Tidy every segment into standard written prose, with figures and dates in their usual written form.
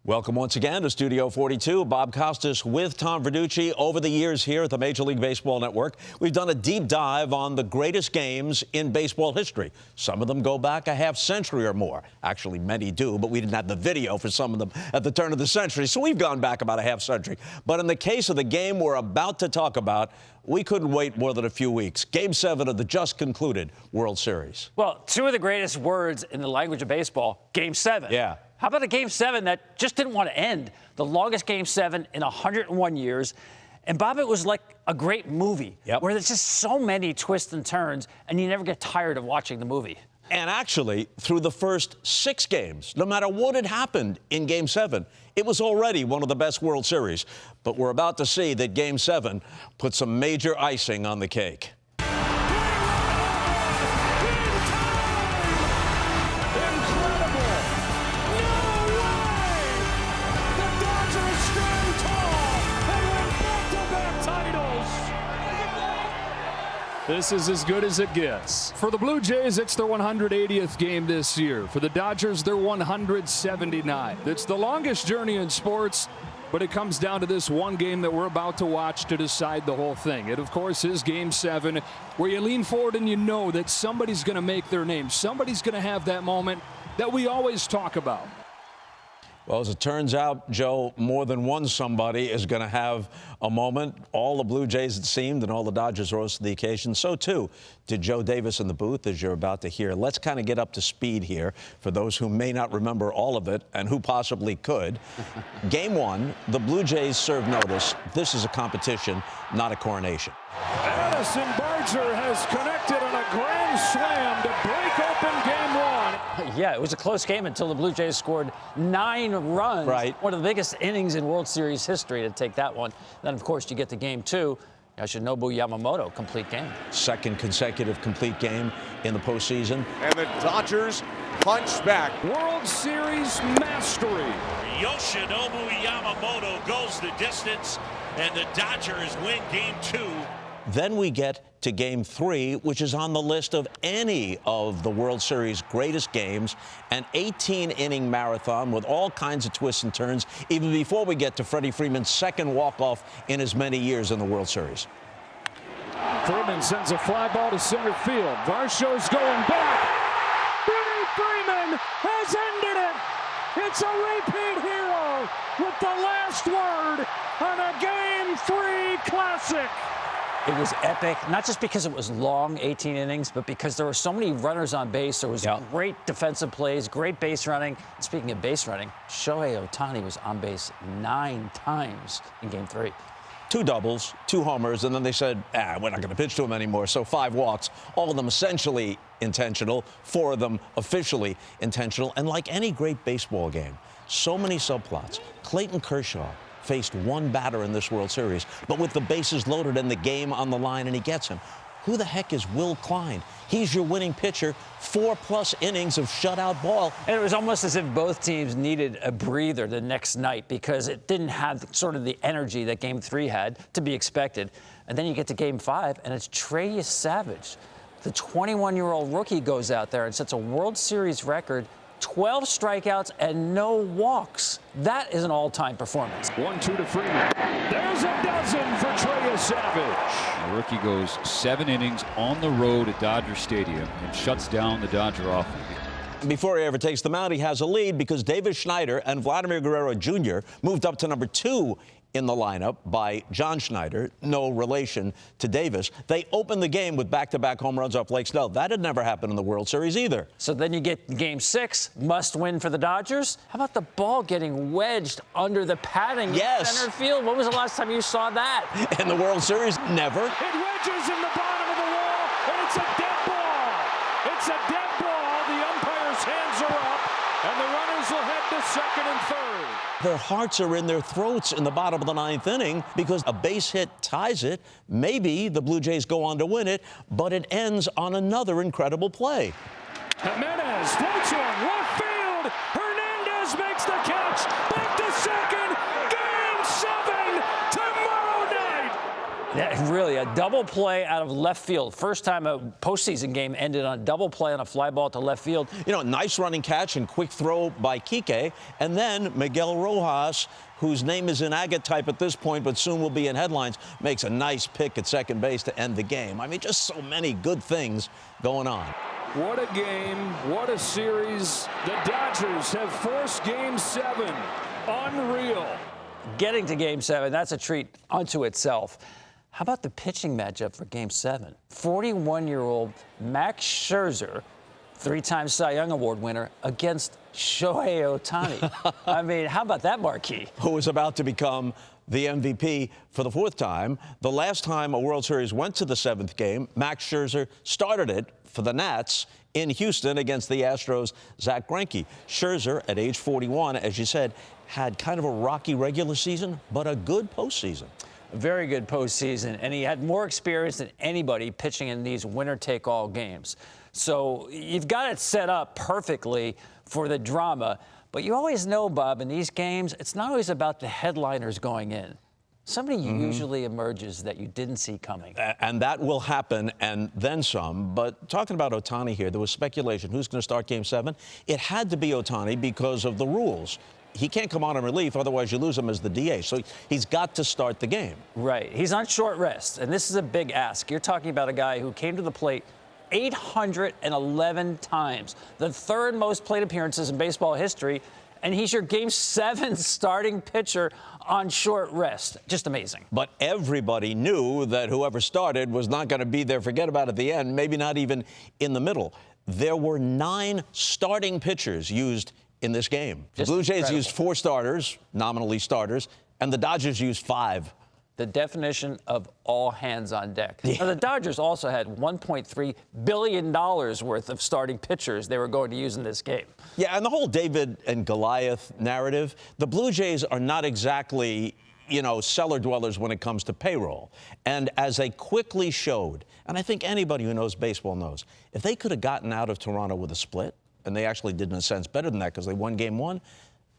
Welcome once again to Studio 42. Bob Costas with Tom Verducci. Over the years here at the Major League Baseball Network, we've done a deep dive on the greatest games in baseball history. Some of them go back a half century or more. Actually, many do, but we didn't have the video for some of them at the turn of the century, so we've gone back about a half century. But in the case of the game we're about to talk about, we couldn't wait more than a few weeks. Game 7 of the just concluded World Series. Well, two of the greatest words in the language of baseball, Game 7. Yeah. How about a Game 7 that just didn't want to end? The longest Game 7 in 101 years. And, Bob, it was like a great movie where there's just so many twists and turns, and you never get tired of watching the movie. And actually, through the first 6 games, no matter what had happened in Game 7, it was already one of the best World Series. But we're about to see that Game 7 put some major icing on the cake. This is as good as it gets. For the Blue Jays, it's their 180th game this year. For the Dodgers, they're 179. It's the longest journey in sports, but it comes down to this one game that we're about to watch to decide the whole thing. It, of course, is Game 7, where you lean forward and you know that somebody's going to make their name. Somebody's going to have that moment that we always talk about. Well, as it turns out, Joe, more than one somebody is going to have a moment. All the Blue Jays, it seemed, and all the Dodgers rose to the occasion. So, too, did Joe Davis in the booth, as you're about to hear. Let's kind of get up to speed here for those who may not remember all of it and who possibly could. Game 1, the Blue Jays served notice. This is a competition, not a coronation. Addison Barger has connected on a grand slam to break open Game 1. Yeah, it was a close game until the Blue Jays scored 9 runs. Right. One of the biggest innings in World Series history to take that one. Then, of course, you get to Game 2. Yoshinobu Yamamoto, complete game. Second consecutive complete game in the postseason. And the Dodgers punch back. World Series mastery. Yoshinobu Yamamoto goes the distance, and the Dodgers win Game 2. Then we get to Game 3, which is on the list of any of the World Series greatest games, an 18-inning marathon with all kinds of twists and turns, even before we get to Freddie Freeman's second walk-off in as many years in the World Series. Freeman sends a fly ball to center field. Varsho's going back. Freddie Freeman has ended it. It's a repeat hero with the last word on a Game 3 classic. It was epic, not just because it was long, 18 innings, but because there were so many runners on base. There was great defensive plays, great base running. Speaking of base running, Shohei Ohtani was on base 9 times in Game 3. 2 doubles, 2 homers, and then they said, we're not going to pitch to him anymore. So 5 walks, all of them essentially intentional, 4 of them officially intentional. And like any great baseball game, so many subplots. Clayton Kershaw faced 1 batter in this World Series, but with the bases loaded and the game on the line, and he gets him. Who the heck is Will Klein? He's your winning pitcher, 4+ innings of shutout ball. And it was almost as if both teams needed a breather the next night because it didn't have sort of the energy that Game 3 had to be expected. And then you get to Game 5, and it's Trey Savage. The 21-year-old rookie goes out there and sets a World Series record, 12 strikeouts and no walks. That is an all-time performance. 1-2 to Freeman. There's a dozen for Trey Savage. The rookie goes 7 innings on the road at Dodger Stadium and shuts down the Dodger offense. Before he ever takes the mound, he has a lead because Davis Schneider and Vladimir Guerrero Jr. moved up to number 2 in the lineup by John Schneider, no relation to Davis. They opened the game with back-to-back home runs off Blake Snell. That had never happened in the World Series either. So then you get Game 6, must win for the Dodgers. How about the ball getting wedged under the padding in center field? When was the last time you saw that? In the World Series, never. It wedges in the bottom of the wall, and it's a dead ball. It's a dead ball. The umpire's hands are up, and the runners will head to second and third. Their hearts are in their throats in the bottom of the 9th inning because a base hit ties it. Maybe the Blue Jays go on to win it, but it ends on another incredible play. Jimenez floats one, left field. Hernandez makes the catch. Back to second. Game 7 tomorrow night. Yeah, really, Yeah, double play out of left field. First time a postseason game ended on a double play on a fly ball to left field. You know, nice running catch and quick throw by Kike. And then Miguel Rojas, whose name is in agate type at this point, but soon will be in headlines, makes a nice pick at second base to end the game. I mean, just so many good things going on. What a game. What a series. The Dodgers have forced Game 7. Unreal. Getting to Game 7, that's a treat unto itself. How about the pitching matchup for Game 7? 41-year-old Max Scherzer, three-time Cy Young Award winner, against Shohei Ohtani. I mean, how about that marquee? Who was about to become the MVP for the fourth time. The last time a World Series went to the seventh game, Max Scherzer started it for the Nats in Houston against the Astros' Zach Greinke. Scherzer, at age 41, as you said, had kind of a rocky regular season, but a good postseason. A very good postseason, and he had more experience than anybody pitching in these winner-take-all games. So you've got it set up perfectly for the drama. But you always know, Bob, in these games, it's not always about the headliners going in. Somebody usually emerges that you didn't see coming. And that will happen, and then some. But talking about Ohtani here, there was speculation who's going to start Game 7. It had to be Ohtani because of the rules. He can't come on in relief, otherwise you lose him as the DH. So he's got to start the game. Right. He's on short rest, and this is a big ask. You're talking about a guy who came to the plate 811 times, the third most plate appearances in baseball history, and he's your Game 7 starting pitcher on short rest. Just amazing. But everybody knew that whoever started was not going to be there, forget about at the end, maybe not even in the middle. There were 9 starting pitchers used in this game. The Blue Jays used 4 starters, nominally starters, and the Dodgers used 5. The definition of all hands on deck. Yeah. Now, the Dodgers also had $1.3 billion worth of starting pitchers they were going to use in this game. Yeah, and the whole David and Goliath narrative, the Blue Jays are not exactly, cellar dwellers when it comes to payroll. And as they quickly showed, and I think anybody who knows baseball knows, if they could have gotten out of Toronto with a split, and they actually did in a sense better than that because they won Game 1,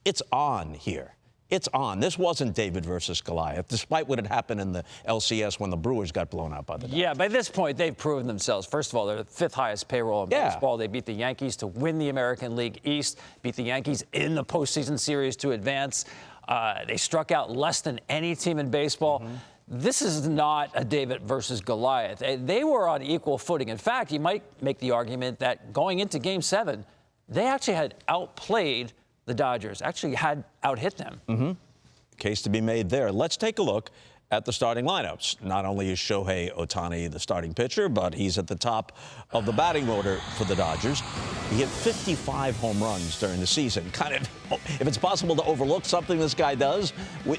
it's on here. It's on. This wasn't David versus Goliath, despite what had happened in the LCS when the Brewers got blown out by the Dodgers. Yeah, by this point, they've proven themselves. First of all, they're the 5th highest payroll in baseball. They beat the Yankees to win the American League East, beat the Yankees in the postseason series to advance. They struck out less than any team in baseball. This is not a David versus Goliath. They were on equal footing. In fact, you might make the argument that going into Game 7, they actually had outplayed the Dodgers, actually had out-hit them. Case to be made there. Let's take a look at the starting lineups. Not only is Shohei Ohtani the starting pitcher, but he's at the top of the batting order for the Dodgers. He hit 55 home runs during the season. Kind of, if it's possible to overlook something this guy does,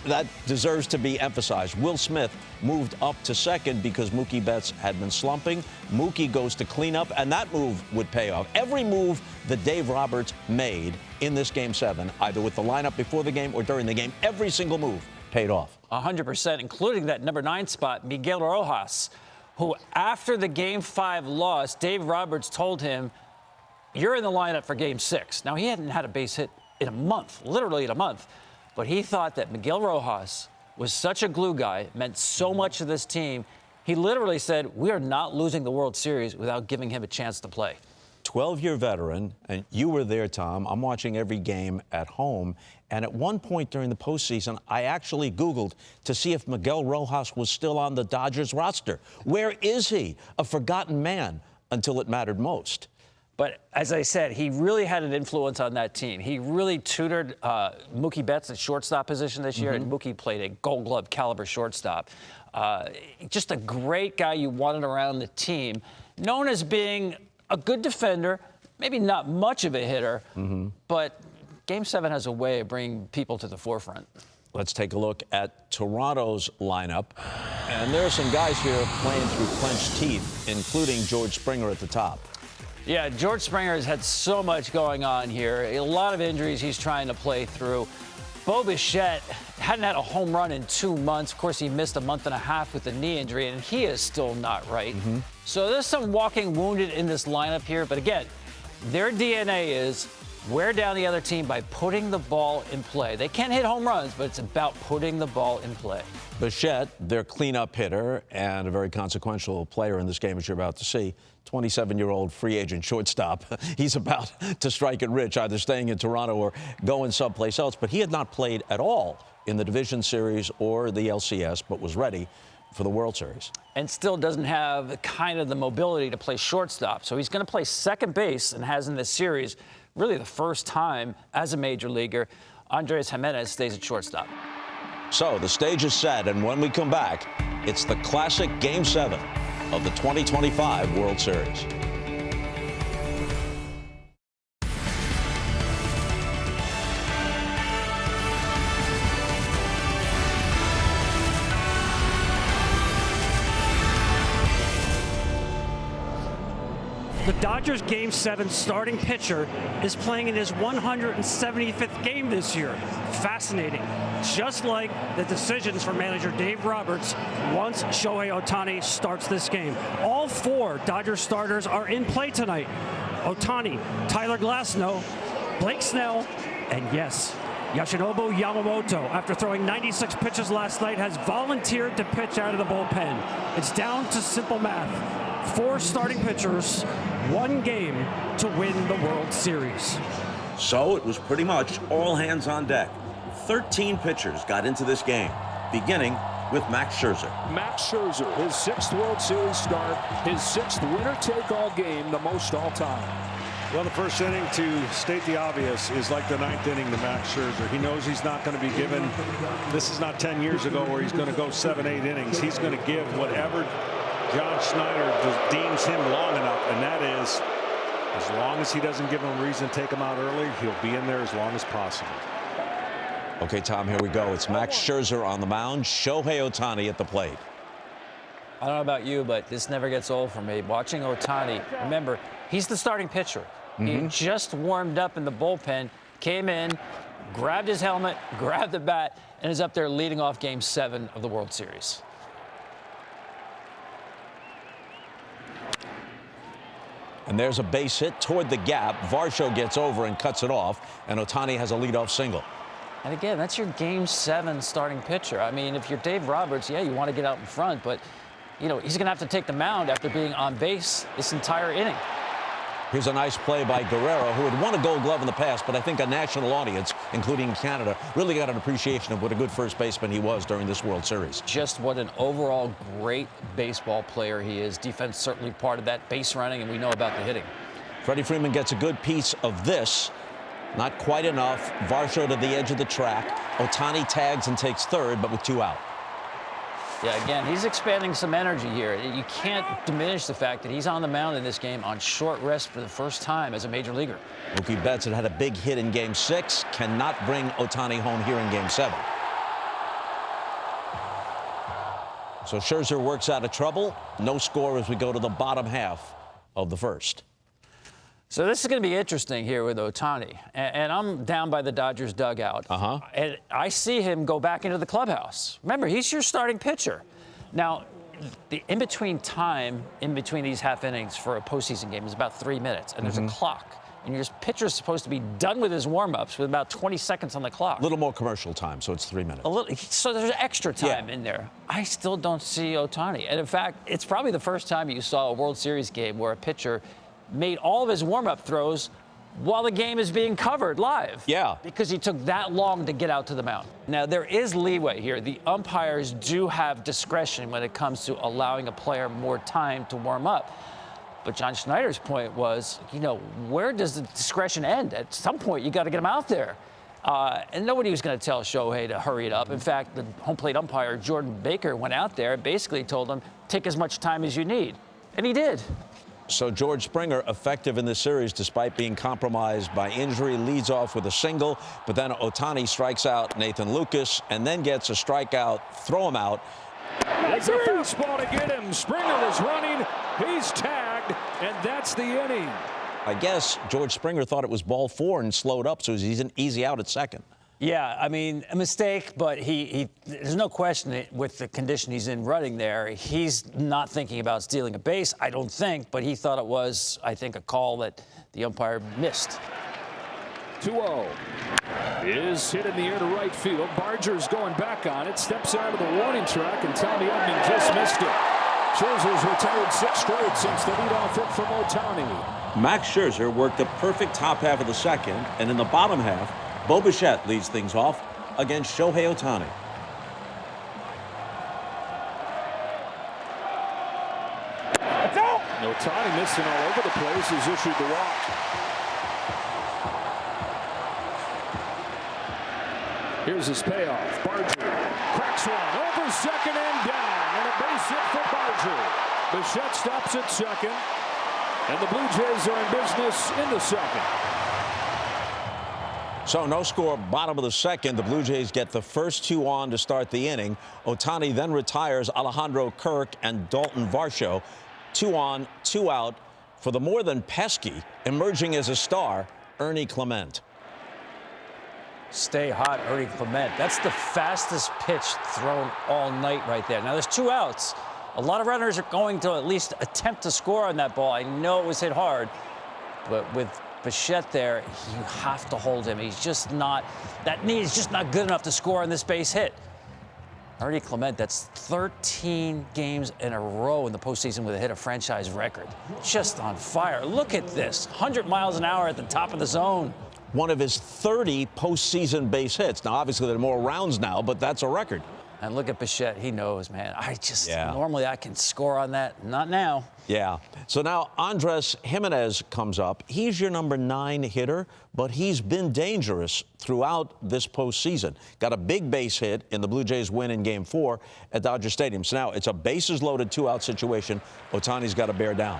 that deserves to be emphasized. Will Smith moved up to second because Mookie Betts had been slumping. Mookie goes to cleanup, and that move would pay off. Every move that Dave Roberts made in this Game 7, either with the lineup before the game or during the game, every single move paid off. 100%, including that number 9 spot, Miguel Rojas, who after the Game 5 loss, Dave Roberts told him, you're in the lineup for Game 6. Now, he hadn't had a base hit in a month, literally in a month, but he thought that Miguel Rojas was such a glue guy, meant so much to this team. He literally said, we are not losing the World Series without giving him a chance to play. 12-year veteran, and you were there, Tom. I'm watching every game at home. And at one point during the postseason, I actually Googled to see if Miguel Rojas was still on the Dodgers roster. Where is he? A forgotten man until it mattered most. But as I said, he really had an influence on that team. He really tutored Mookie Betts at shortstop position this year, and Mookie played a Gold Glove caliber shortstop. Just a great guy you wanted around the team, known as being a good defender, maybe not much of a hitter, but Game 7 has a way of bringing people to the forefront. Let's take a look at Toronto's lineup. And there are some guys here playing through clenched teeth, including George Springer at the top. Yeah, George Springer has had so much going on here. A lot of injuries he's trying to play through. Bo Bichette hadn't had a home run in 2 months. Of course, he missed a month and a half with the knee injury, and he is still not right. So there's some walking wounded in this lineup here. But again, their DNA is wear down the other team by putting the ball in play. They can't hit home runs, but it's about putting the ball in play. Bichette, their cleanup hitter and a very consequential player in this game, as you're about to see, 27-year-old free agent shortstop. He's about to strike it rich, either staying in Toronto or going someplace else. But he had not played at all in the Division Series or the LCS, but was ready for the World Series. And still doesn't have kind of the mobility to play shortstop. So he's going to play second base and has in this series really the first time as a major leaguer. Andres Jimenez stays at shortstop. So the stage is set, and when we come back, it's the classic Game 7 of the 2025 World Series. The Dodgers Game 7 starting pitcher is playing in his 175th game this year. Fascinating. Just like the decisions for manager Dave Roberts once Shohei Ohtani starts this game. All 4 Dodgers starters are in play tonight. Ohtani, Tyler Glasnow, Blake Snell, and yes, Yoshinobu Yamamoto, after throwing 96 pitches last night, has volunteered to pitch out of the bullpen. It's down to simple math. 4 starting pitchers, 1 game to win the World Series. So it was pretty much all hands on deck. 13 pitchers got into this game, beginning with Max Scherzer. Max Scherzer, his 6th World Series start, his 6th winner-take-all game, the most all-time. Well, the first inning, to state the obvious, is like the 9th inning to Max Scherzer. He knows he's not going to be given, this is not 10 years ago where he's going to go 7, 8 innings. He's going to give whatever John Schneider deems him long enough, and that is, as long as he doesn't give him a reason to take him out early, he'll be in there as long as possible. Okay, Tom, here we go. It's Max Scherzer on the mound, Shohei Ohtani at the plate. I don't know about you, but this never gets old for me. Watching Ohtani, remember, he's the starting pitcher. He just warmed up in the bullpen, came in, grabbed his helmet, grabbed the bat, and is up there leading off Game 7 of the World Series. And there's a base hit toward the gap. Varsho gets over and cuts it off, and Ohtani has a leadoff single. And again, that's your Game 7 starting pitcher. I mean, if you're Dave Roberts, yeah, you want to get out in front, but, you know, he's going to have to take the mound after being on base this entire inning. Here's a nice play by Guerrero, who had won a Gold Glove in the past, but I think a national audience, including Canada, really got an appreciation of what a good first baseman he was during this World Series. Just what an overall great baseball player he is. Defense certainly part of that, base running, and we know about the hitting. Freddie Freeman gets a good piece of this. Not quite enough. Varsho to the edge of the track. Ohtani tags and takes third, but with 2 out. Yeah, again, he's expanding some energy here. You can't diminish the fact that he's on the mound in this game on short rest for the first time as a major leaguer. Mookie Betts had a big hit in Game 6. Cannot bring Ohtani home here in Game 7. So Scherzer works out of trouble. No score as we go to the bottom half of the first. So this is going to be interesting here with Ohtani. And I'm down by the Dodgers dugout. And I see him go back into the clubhouse. Remember, he's your starting pitcher. Now, the in-between time in between these half innings for a postseason game is about 3 minutes. And there's a clock. And your pitcher's supposed to be done with his warm-ups with about 20 seconds on the clock. A little more commercial time, so it's 3 minutes. A little, so there's extra time in there. I still don't see Ohtani. And in fact, it's probably the first time you saw a World Series game where a pitcher made all of his warm-up throws while the game is being covered live. Yeah. Because he took that long to get out to the mound. Now, there is leeway here. The umpires do have discretion when it comes to allowing a player more time to warm up. But John Schneider's point was, you know, where does the discretion end? At some point, you got to get him out there. And nobody was going to tell Shohei to hurry it up. In fact, the home plate umpire, Jordan Baker, went out there and basically told him, take as much time as you need. And he did. So George Springer, effective in this series despite being compromised by injury, leads off with a single, but then Ohtani strikes out Nathan Lucas and then gets a strikeout, throw him out. It's a fastball to get him. Springer was running. He's tagged, and that's the inning. I guess George Springer thought it was ball 4 and slowed up, so he's an easy out at second. Yeah, I mean, a mistake, but there's no question that with the condition he's in running there, he's not thinking about stealing a base, I don't think, but he thought it was, I think, a call that the umpire missed. 2-0. Is hit in the air to right field. Barger's going back on it. Steps out of the warning track, and Tommy Edman just missed it. Scherzer's retired 6 straight since the leadoff hit from Ohtani. Max Scherzer worked the perfect top half of the second, and in the bottom half, Bo Bichette leads things off against Shohei Ohtani. Ohtani missing all over the place, has issued the walk. Here's his payoff. Barger cracks one over second and down, and a base hit for Barger. Bichette stops at second, and the Blue Jays are in business in the second. So no score, bottom of the second. The Blue Jays get the first 2 on to start the inning. Ohtani then retires Alejandro Kirk and Dalton Varsho. 2 on, 2 out for the more than pesky, emerging as a star, Ernie Clement. Stay hot, Ernie Clement. That's the fastest pitch thrown all night right there. Now, there's 2 outs. A lot of runners are going to at least attempt to score on that ball. I know it was hit hard, but with Bichette there, you have to hold him. He's just not, that knee is just not good enough to score on this base hit. Ernie Clement, that's 13 games in a row in the postseason with a hit a franchise record. Just on fire. Look at this, 100 miles an hour at the top of the zone. One of his 30 postseason base hits. Now, obviously, there are more rounds now, but that's a record. And look at Bichette. He knows, man. Normally I can score on that. Not now. Yeah. So now Andres Jimenez comes up. He's your number 9 hitter, but he's been dangerous throughout this postseason. Got a big base hit in the Blue Jays win in Game 4 at Dodger Stadium. So now it's a bases-loaded 2-out situation. Ohtani's got to bear down.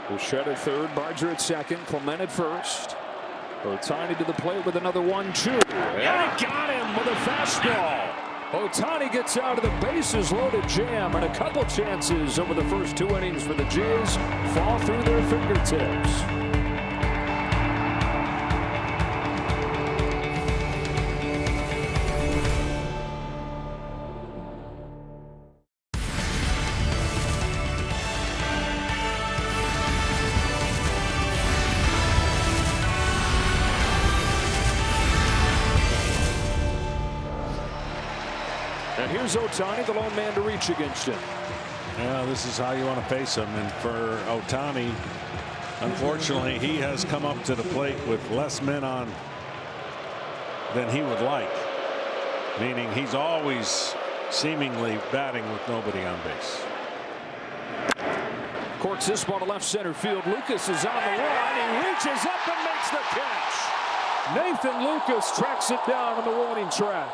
Bichette at third, Barger at second, Clement at first. Ohtani to the plate with another 1-2. And he got him with a fastball. Ohtani gets out of the bases loaded jam, and a couple chances over the first 2 innings for the Jays fall through their fingertips. And here's Ohtani, the lone man to reach against him. Yeah, this is how you want to face him. And for Ohtani, unfortunately, he has come up to the plate with less men on than he would like. Meaning he's always seemingly batting with nobody on base. Corks this ball to left center field. Lucas is on the run. He reaches up and makes the catch. Nathan Lucas tracks it down on the warning track.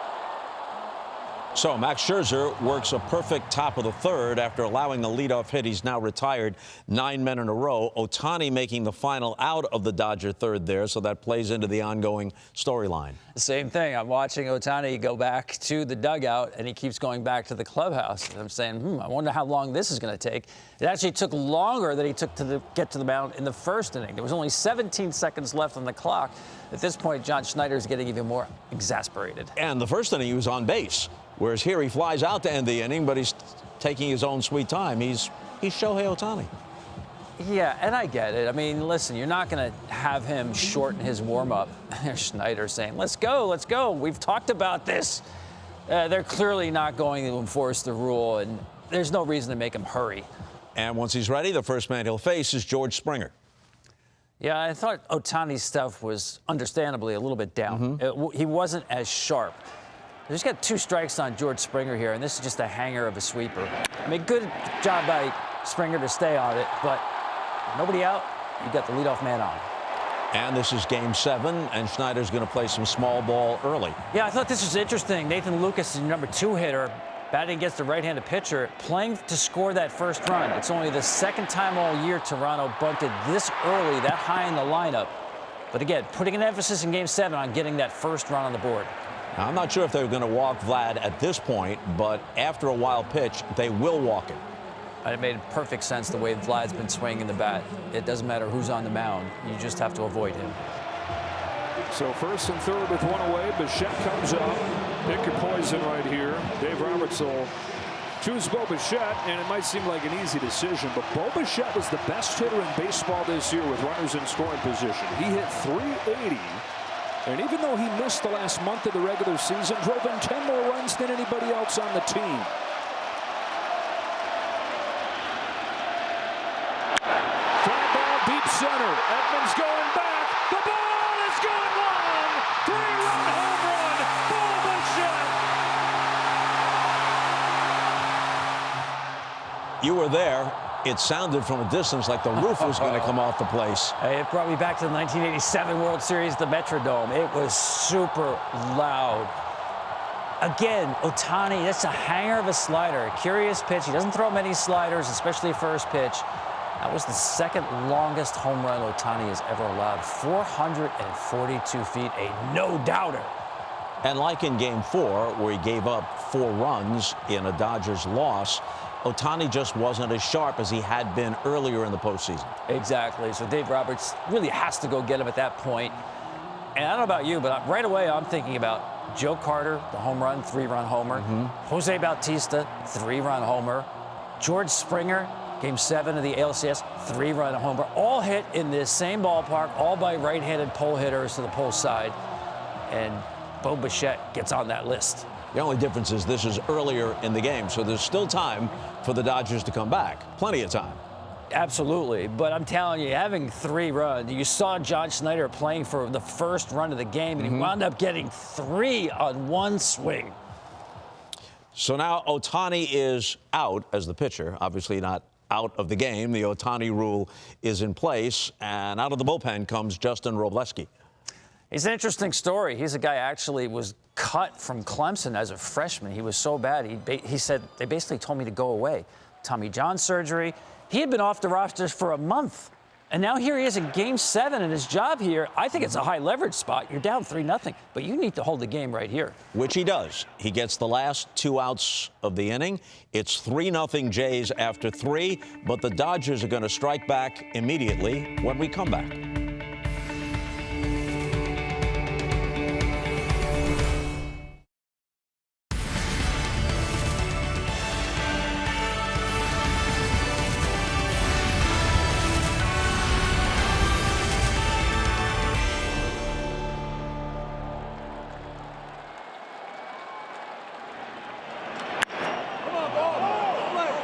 So Max Scherzer works a perfect top of the third after allowing the leadoff hit. He's now retired 9 men in a row. Ohtani making the final out of the Dodger third there, so that plays into the ongoing storyline. Same thing. I'm watching Ohtani go back to the dugout, and he keeps going back to the clubhouse. And I'm saying, I wonder how long this is going to take. It actually took longer than he took to get to the mound in the first inning. There was only 17 seconds left on the clock. At this point, John Schneider's getting even more exasperated. And the first inning, he was on base. Whereas here he flies out to end the inning, but he's taking his own sweet time. He's Shohei Ohtani. Yeah, and I get it. I mean, listen, you're not going to have him shorten his warm-up. There's Schneider saying, let's go, let's go. We've talked about this. They're clearly not going to enforce the rule, and there's no reason to make him hurry. And once he's ready, the first man he'll face is George Springer. Yeah, I thought Ohtani's stuff was understandably a little bit down. He wasn't as sharp. He's got 2 strikes on George Springer here, and this is just a hanger of a sweeper. I mean, good job by Springer to stay on it, but nobody out. You got the leadoff man on. And this is Game 7, and Schneider's going to play some small ball early. Yeah, I thought this was interesting. Nathan Lucas is your number 2 hitter, batting against the right-handed pitcher, playing to score that first run. It's only the second time all year Toronto bunted this early, that high in the lineup. But again, putting an emphasis in Game 7 on getting that first run on the board. Now, I'm not sure if they're going to walk Vlad at this point, but after a wild pitch, they will walk it. It made perfect sense the way Vlad's been swinging the bat. It doesn't matter who's on the mound. You just have to avoid him. So first and third with 1 away. Bichette comes up. Pick your poison right here. Dave Roberts will choose Bo Bichette, and it might seem like an easy decision, but Bo Bichette was the best hitter in baseball this year with runners in scoring position. He hit .380 And even though he missed the last month of the regular season, drove in 10 more runs than anybody else on the team. Fly ball deep center. Edmonds going back. The ball is going long. 3-run home run. Bo Bichette. You were there. It sounded from a distance like the roof was going to come off the place. It brought me back to the 1987 World Series, the Metrodome. It was super loud. Again, Ohtani, that's a hanger of a slider, a curious pitch. He doesn't throw many sliders, especially first pitch. That was the second longest home run Ohtani has ever allowed. 442 feet, a no-doubter. And like in Game 4, where he gave up 4 runs in a Dodgers loss, Ohtani just wasn't as sharp as he had been earlier in the postseason. Exactly. So Dave Roberts really has to go get him at that point. And I don't know about you, but right away I'm thinking about Joe Carter, the home run, 3-run homer. Jose Bautista, 3-run homer. George Springer, Game 7 of the ALCS, 3-run homer. All hit in this same ballpark, all by right-handed pole hitters to the pole side. And Bo Bichette gets on that list. The only difference is this is earlier in the game, so there's still time for the Dodgers to come back. Plenty of time. Absolutely, but I'm telling you, having 3 runs, you saw John Schneider playing for the first run of the game, and he wound up getting 3 on one swing. So now Ohtani is out as the pitcher, obviously not out of the game. The Ohtani rule is in place, and out of the bullpen comes Justin Robleski. He's an interesting story. He's a guy actually was cut from Clemson as a freshman. He was so bad. He said, they basically told me to go away. Tommy John surgery. He had been off the roster for a month. And now here he is in Game 7 in his job here. I think it's a high leverage spot. You're down 3-0, but you need to hold the game right here. Which he does. He gets the last 2 outs of the inning. It's 3-0 Jays after 3, but the Dodgers are going to strike back immediately when we come back.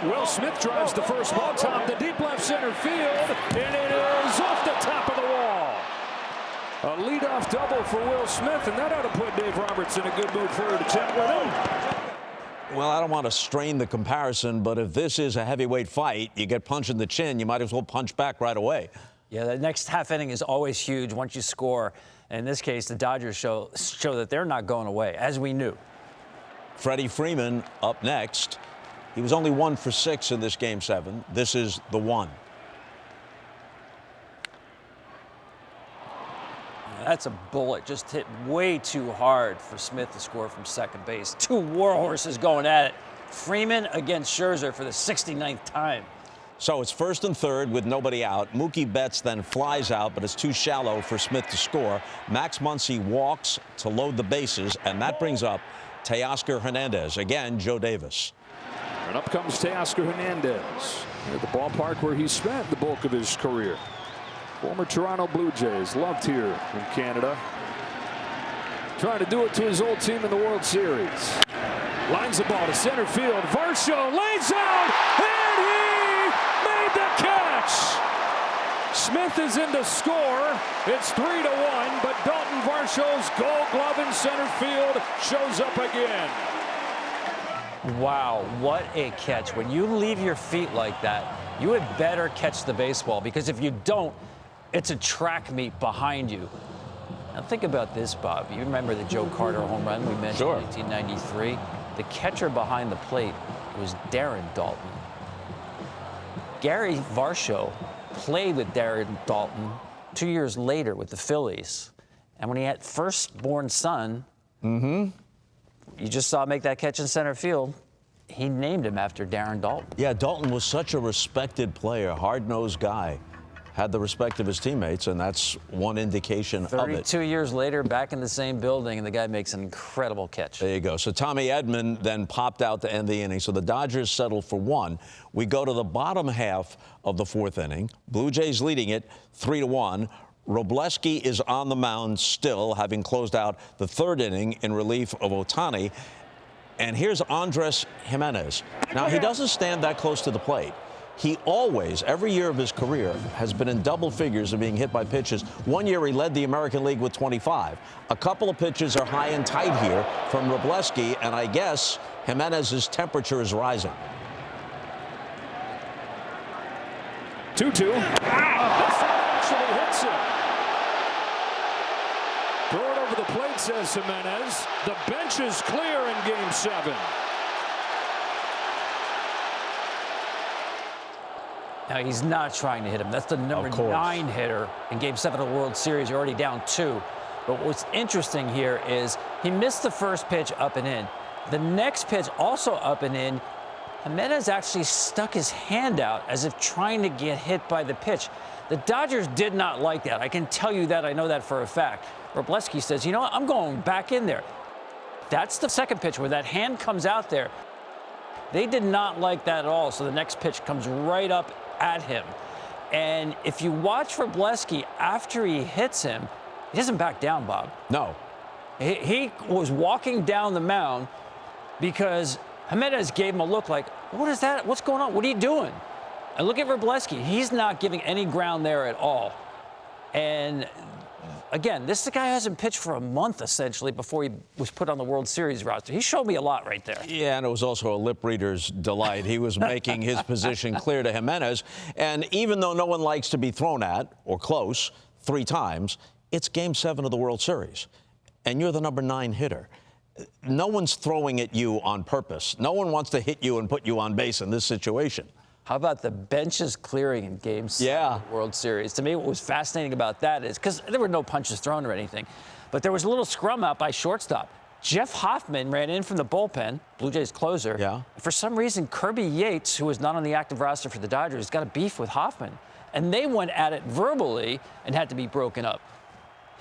Will Smith drives the first ball, Tom, to deep left center field, and it is off the top of the wall. A leadoff double for Will Smith, and that ought to put Dave Roberts in a good mood for her to chat with him. Well, I don't want to strain the comparison, but if this is a heavyweight fight, you get punched in the chin, you might as well punch back right away. Yeah, the next half inning is always huge once you score. And in this case, the Dodgers show that they're not going away, as we knew. Freddie Freeman up next. He was only 1 for 6 in this Game 7. This is the 1. That's a bullet, just hit way too hard for Smith to score from second base. 2 war horses going at it. Freeman against Scherzer for the 69th time. So it's 1st and 3rd with nobody out. Mookie Betts then flies out, but it's too shallow for Smith to score. Max Muncy walks to load the bases, and that brings up Teoscar Hernandez. Again, Joe Davis. And up comes Teoscar Hernandez at the ballpark where he spent the bulk of his career. Former Toronto Blue Jays, loved here in Canada. Trying to do it to his old team in the World Series. Lines the ball to center field. Varsho lays out, and he made the catch. Smith is in to score. It's 3-1, but Dalton Varsho's Gold Glove in center field shows up again. Wow, what a catch. When you leave your feet like that, you had better catch the baseball, because if you don't, it's a track meet behind you. Now think about this, Bob. You remember the Joe Carter home run we mentioned in 1993? The catcher behind the plate was Darren Dalton. Gary Varsho played with Darren Dalton 2 years later with the Phillies. And when he had firstborn son, you just saw him make that catch in center field. He named him after Darren Dalton. Yeah, Dalton was such a respected player, hard-nosed guy. Had the respect of his teammates, and that's one indication of it. 32 years later, back in the same building, and the guy makes an incredible catch. There you go. So Tommy Edman then popped out to end the inning. So the Dodgers settled for 1. We go to the bottom half of the 4th inning. Blue Jays leading it 3-1. Robleski is on the mound still, having closed out the third inning in relief of Ohtani. And here's Andres Jimenez. Now, he doesn't stand that close to the plate. He always, every year of his career, has been in double figures of being hit by pitches. One year he led the American League with 25. A couple of pitches are high and tight here from Robleski, and I guess Jimenez's temperature is rising. 2-2. This one actually hits him. Throw it over the plate, says Jimenez. The bench is clear in Game 7. Now, he's not trying to hit him. That's the number 9 hitter in Game 7 of the World Series. You're already down 2. But what's interesting here is he missed the first pitch up and in. The next pitch also up and in. Jimenez actually stuck his hand out as if trying to get hit by the pitch. The Dodgers did not like that. I can tell you that. I know that for a fact. Robleski says, you know what, I'm going back in there. That's the second pitch where that hand comes out there. They did not like that at all, so the next pitch comes right up at him. And if you watch Robleski after he hits him, he doesn't back down, Bob. No. He was walking down the mound because Jimenez gave him a look like, what is that? What's going on? What are you doing? And look at Robleski. He's not giving any ground there at all. And again, this guy hasn't pitched for a month, essentially, before he was put on the World Series roster. He showed me a lot right there. Yeah, and it was also a lip reader's delight. He was making his position clear to Jimenez. And even though no one likes to be thrown at, or close, 3 times, it's Game 7 of the World Series. And you're the number 9 hitter. No one's throwing at you on purpose. No one wants to hit you and put you on base in this situation. How about the benches clearing in Game 7 of the World Series? To me, what was fascinating about that is, because there were no punches thrown or anything, but there was a little scrum out by shortstop. Jeff Hoffman ran in from the bullpen, Blue Jays closer. Yeah. For some reason, Kirby Yates, who was not on the active roster for the Dodgers, got a beef with Hoffman. And they went at it verbally and had to be broken up.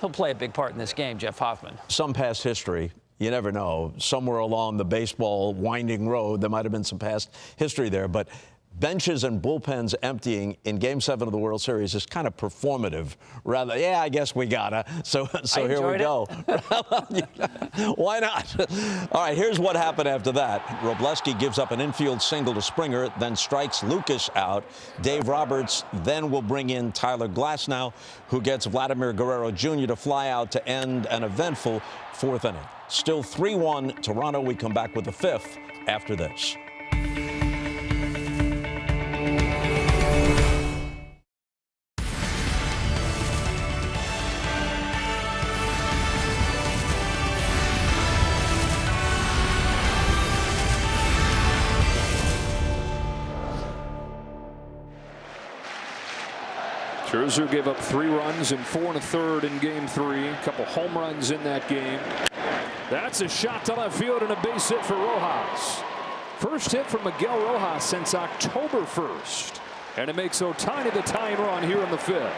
He'll play a big part in this game, Jeff Hoffman. Some past history. You never know. Somewhere along the baseball winding road, there might have been some past history there. But benches and bullpens emptying in Game 7 of the World Series is kind of performative. Rather, yeah, I guess we gotta. So here we go. Why not? All right, here's what happened after that. Robleski gives up an infield single to Springer, then strikes Lucas out. Dave Roberts then will bring in Tyler Glasnow, who gets Vladimir Guerrero Jr. to fly out to end an eventful 4th inning. Still 3-1 Toronto. We come back with the 5th after this. Scherzer gave up 3 runs in 4 1/3 in Game 3. A couple home runs in that game. That's a shot to left field and a base hit for Rojas. First hit from Miguel Rojas since October 1st. And it makes Ohtani the tying run here in the 5th.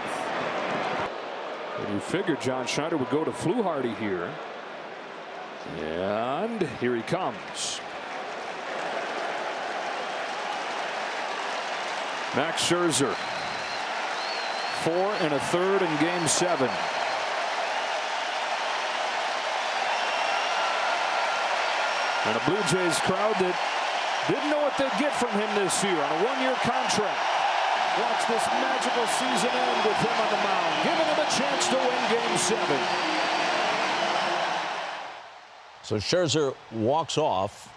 And you figured John Schneider would go to Fluharty here. And here he comes. Max Scherzer. 4 1/3 in Game 7. And a Blue Jays crowd that didn't know what they'd get from him this year on a 1-year contract. Watch this magical season end with him on the mound, giving him a chance to win Game 7. So Scherzer walks off.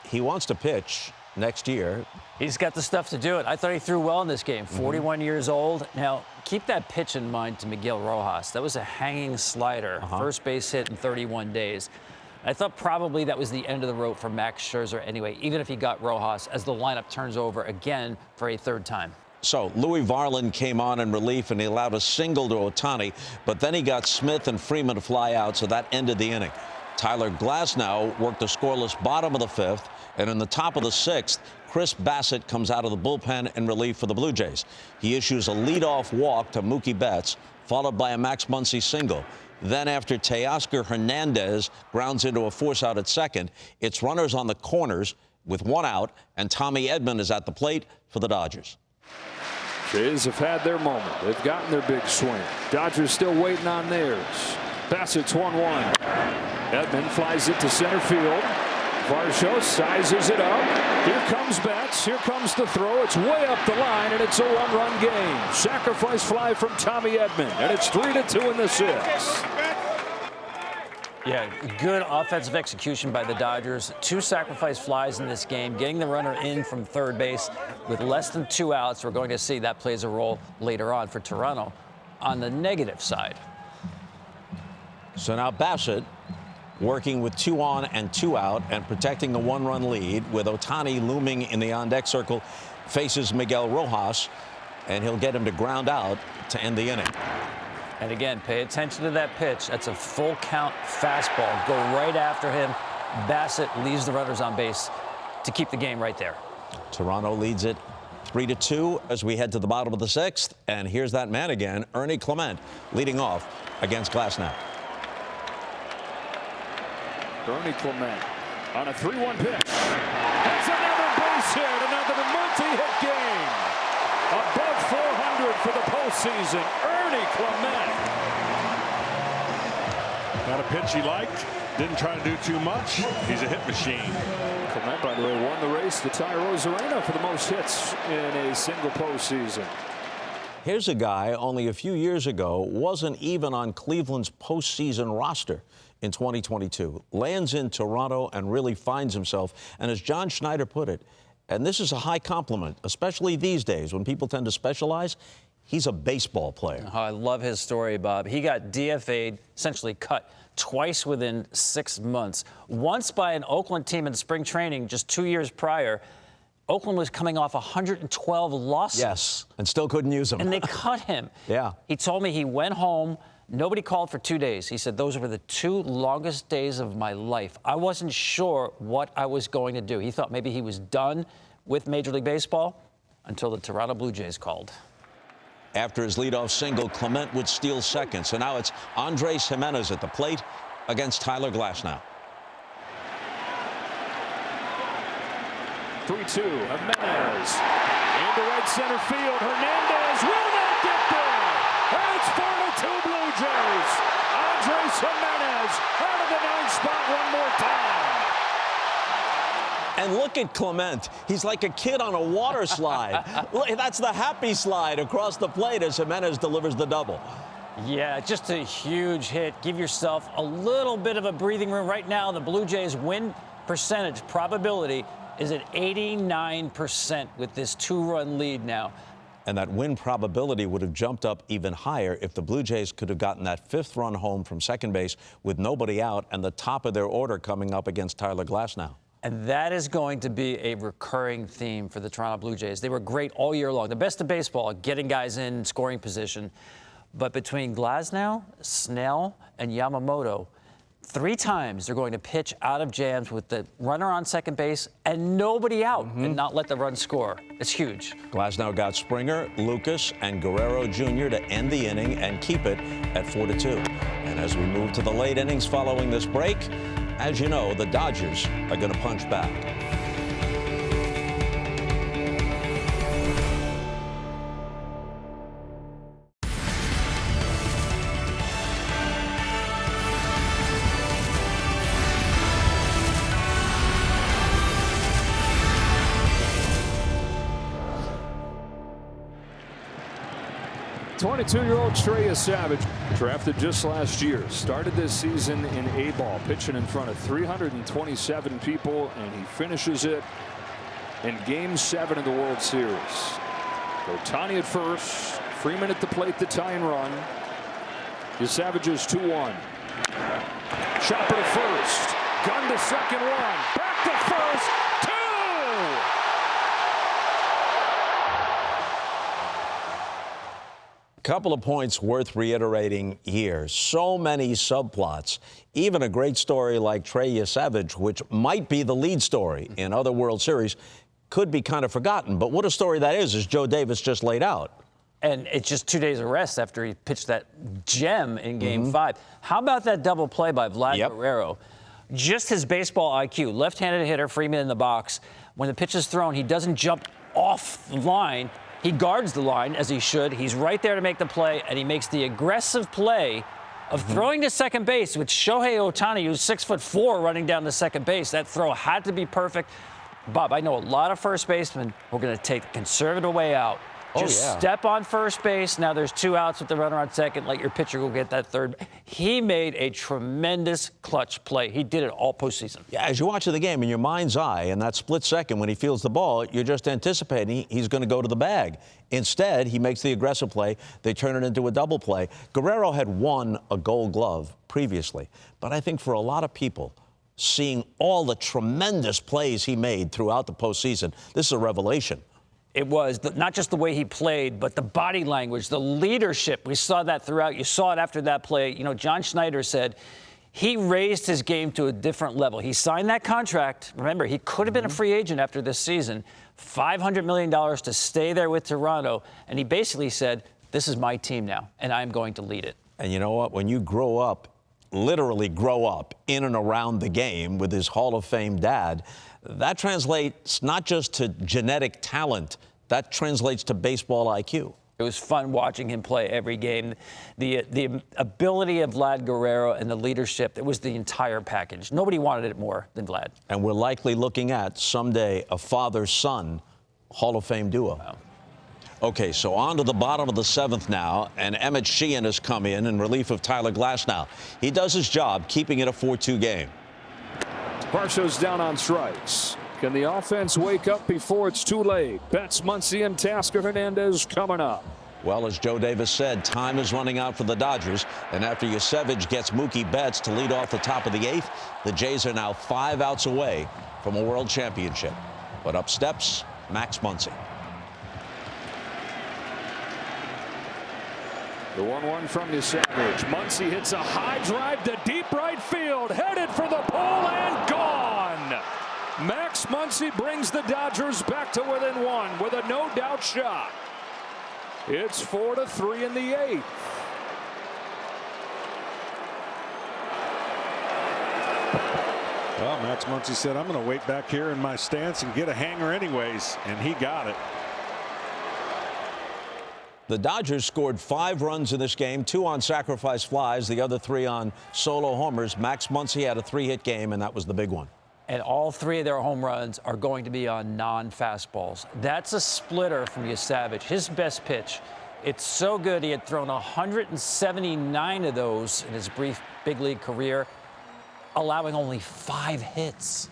He wants to pitch next year. He's got the stuff to do it. I thought he threw well in this game. 41 years old. Now, keep that pitch in mind to Miguel Rojas. That was a hanging slider. First base hit in 31 days. I thought probably that was the end of the rope for Max Scherzer anyway, even if he got Rojas, as the lineup turns over again for a 3rd time. So Louis Varland came on in relief, and he allowed a single to Ohtani, but then he got Smith and Freeman to fly out, so that ended the inning. Tyler Glasnow worked the scoreless bottom of the 5th, and in the top of the 6th, Chris Bassett comes out of the bullpen in relief for the Blue Jays. He issues a leadoff walk to Mookie Betts, followed by a Max Muncy single. Then after Teoscar Hernandez grounds into a force out at second, it's runners on the corners with 1 out, and Tommy Edman is at the plate for the Dodgers. Jays have had their moment. They've gotten their big swing. Dodgers still waiting on theirs. Bassett's 1-1. Edman flies it to center field. Varsho sizes it up. Here comes Betts. Here comes the throw. It's way up the line, and it's a one-run game. Sacrifice fly from Tommy Edman, and it's 3-2 in the sixth. Yeah, good offensive execution by the Dodgers. 2 sacrifice flies in this game, getting the runner in from third base with less than 2 outs. We're going to see that plays a role later on for Toronto on the negative side. So now Bassett working with 2 on and 2 out and protecting the 1-run lead with Ohtani looming in the on-deck circle, faces Miguel Rojas, and he'll get him to ground out to end the inning. And again, pay attention to that pitch. That's a full count fastball. Go right after him. Bassett leaves the runners on base to keep the game right there. Toronto leads it 3-2 as we head to the bottom of the 6th. And here's that man again, Ernie Clement, leading off against Glasnow. Ernie Clement on a 3-1 pitch. That's another base hit, another multi-hit game. Above 400 for the postseason. Ernie Clement. Got a pitch he liked. Didn't try to do too much. He's a hit machine. Clement, by the way, won the race to Ty Rosarena for the most hits in a single postseason. Here's a guy only a few years ago wasn't even on Cleveland's postseason roster in 2022. Lands in Toronto and really finds himself. And as John Schneider put it, and this is a high compliment, especially these days when people tend to specialize, he's a baseball player. Oh, I love his story, Bob. He got DFA'd, essentially cut twice within 6 months. Once by an Oakland team in spring training just 2 years prior. Oakland was coming off 112 losses. Yes, and still couldn't use him. And they cut him. Yeah. He told me he went home. Nobody called for 2 days. He said, those were the 2 longest days of my life. I wasn't sure what I was going to do. He thought maybe he was done with Major League Baseball until the Toronto Blue Jays called. After his leadoff single, Clement would steal second. So now it's Andres Jimenez at the plate against Tyler Glasnow. 3-2, Jimenez into right center field. Hernandez will not get there. And it's 4-2 Blue Jays. Andres Jimenez out of the 9th spot one more time. And look at Clement. He's like a kid on a water slide. That's the happy slide across the plate as Jimenez delivers the double. Yeah, just a huge hit. Give yourself a little bit of a breathing room. Right now, the Blue Jays win percentage probability is at 89% with this 2-run lead now. And that win probability would have jumped up even higher if the Blue Jays could have gotten that 5th run home from second base with nobody out and the top of their order coming up against Tyler Glasnow. And that is going to be a recurring theme for the Toronto Blue Jays. They were great all year long. The best of baseball, getting guys in scoring position. But between Glasnow, Snell, and Yamamoto, 3 times they're going to pitch out of jams with the runner on second base and nobody out and not let the run score. It's huge. Glasnow got Springer, Lucas, and Guerrero Jr. to end the inning and keep it at 4-2. And as we move to the late innings following this break, as you know, the Dodgers are going to punch back. 22-year-old Trey Savage, drafted just last year, started this season in A-ball, pitching in front of 327 people, and he finishes it in Game 7 of the World Series. Ohtani at first, Freeman at the plate, the tying run. The Savages 2-1. Chopper to first, gun to second, 1, back to first, 2! Couple of points worth reiterating here. So many subplots. Even a great story like Trey Savage, which might be the lead story in other World Series, could be kind of forgotten. But what a story that is, as Joe Davis just laid out. And it's just 2 days of rest after he pitched that gem in Game 5. How about that double play by Vlad Guerrero? Just his baseball IQ. Left-handed hitter, Freeman in the box. When the pitch is thrown, he doesn't jump off the line. He guards the line, as he should. He's right there to make the play, and he makes the aggressive play of throwing to second base with Shohei Ohtani, who's 6'4", running down to second base. That throw had to be perfect. Bob, I know a lot of first basemen who are going to take the conservative way out. Just step on first base. Now there's 2 outs with the runner on second. Let your pitcher go get that third. He made a tremendous clutch play. He did it all postseason. Yeah, as you're watching the game, in your mind's eye, in that split second when he feels the ball, you're just anticipating he's going to go to the bag. Instead, he makes the aggressive play. They turn it into a double play. Guerrero had won a Gold Glove previously, but I think for a lot of people, seeing all the tremendous plays he made throughout the postseason, this is a revelation. It was not just the way he played, but the body language, the leadership. We saw that throughout. You saw it after that play. You know, John Schneider said he raised his game to a different level. He signed that contract. Remember, he could have been a free agent after this season. $500 million to stay there with Toronto. And he basically said, this is my team now, and I'm going to lead it. And you know what? When you grow up, literally grow up in and around the game with his Hall of Fame dad, that translates not just to genetic talent, that translates to baseball IQ. It was fun watching him play every game. The ability of Vlad Guerrero and the leadership, it was the entire package. Nobody wanted it more than Vlad. And we're likely looking at someday a father-son Hall of Fame duo. Wow. Okay, so on to the bottom of the 7th now, and Emmett Sheehan has come in relief of Tyler Glasnow. He does his job, keeping it a 4-2 game. Varsho's down on strikes. Can the offense wake up before it's too late? Betts, Muncy, and Tasker Hernandez coming up. Well, as Joe Davis said, time is running out for the Dodgers. And after Yasevich gets Mookie Betts to lead off the top of the 8th, the Jays are now 5 outs away from a world championship. But up steps Max Muncy. The 1-1 from Yasevich. Muncy hits a high drive to deep right field, headed for the pole and gone. Max Muncy brings the Dodgers back to within 1 with a no-doubt shot. It's 4-3 in the 8th. Well, Max Muncy said, I'm going to wait back here in my stance and get a hanger anyways, and he got it. The Dodgers scored 5 runs in this game, 2 on sacrifice flies, the other 3 on solo homers. Max Muncy had a 3-hit game, and that was the big one. And all 3 of their home runs are going to be on non-fastballs. That's a splitter from Yasevich, his best pitch. It's so good. He had thrown 179 of those in his brief big league career, allowing only 5 hits.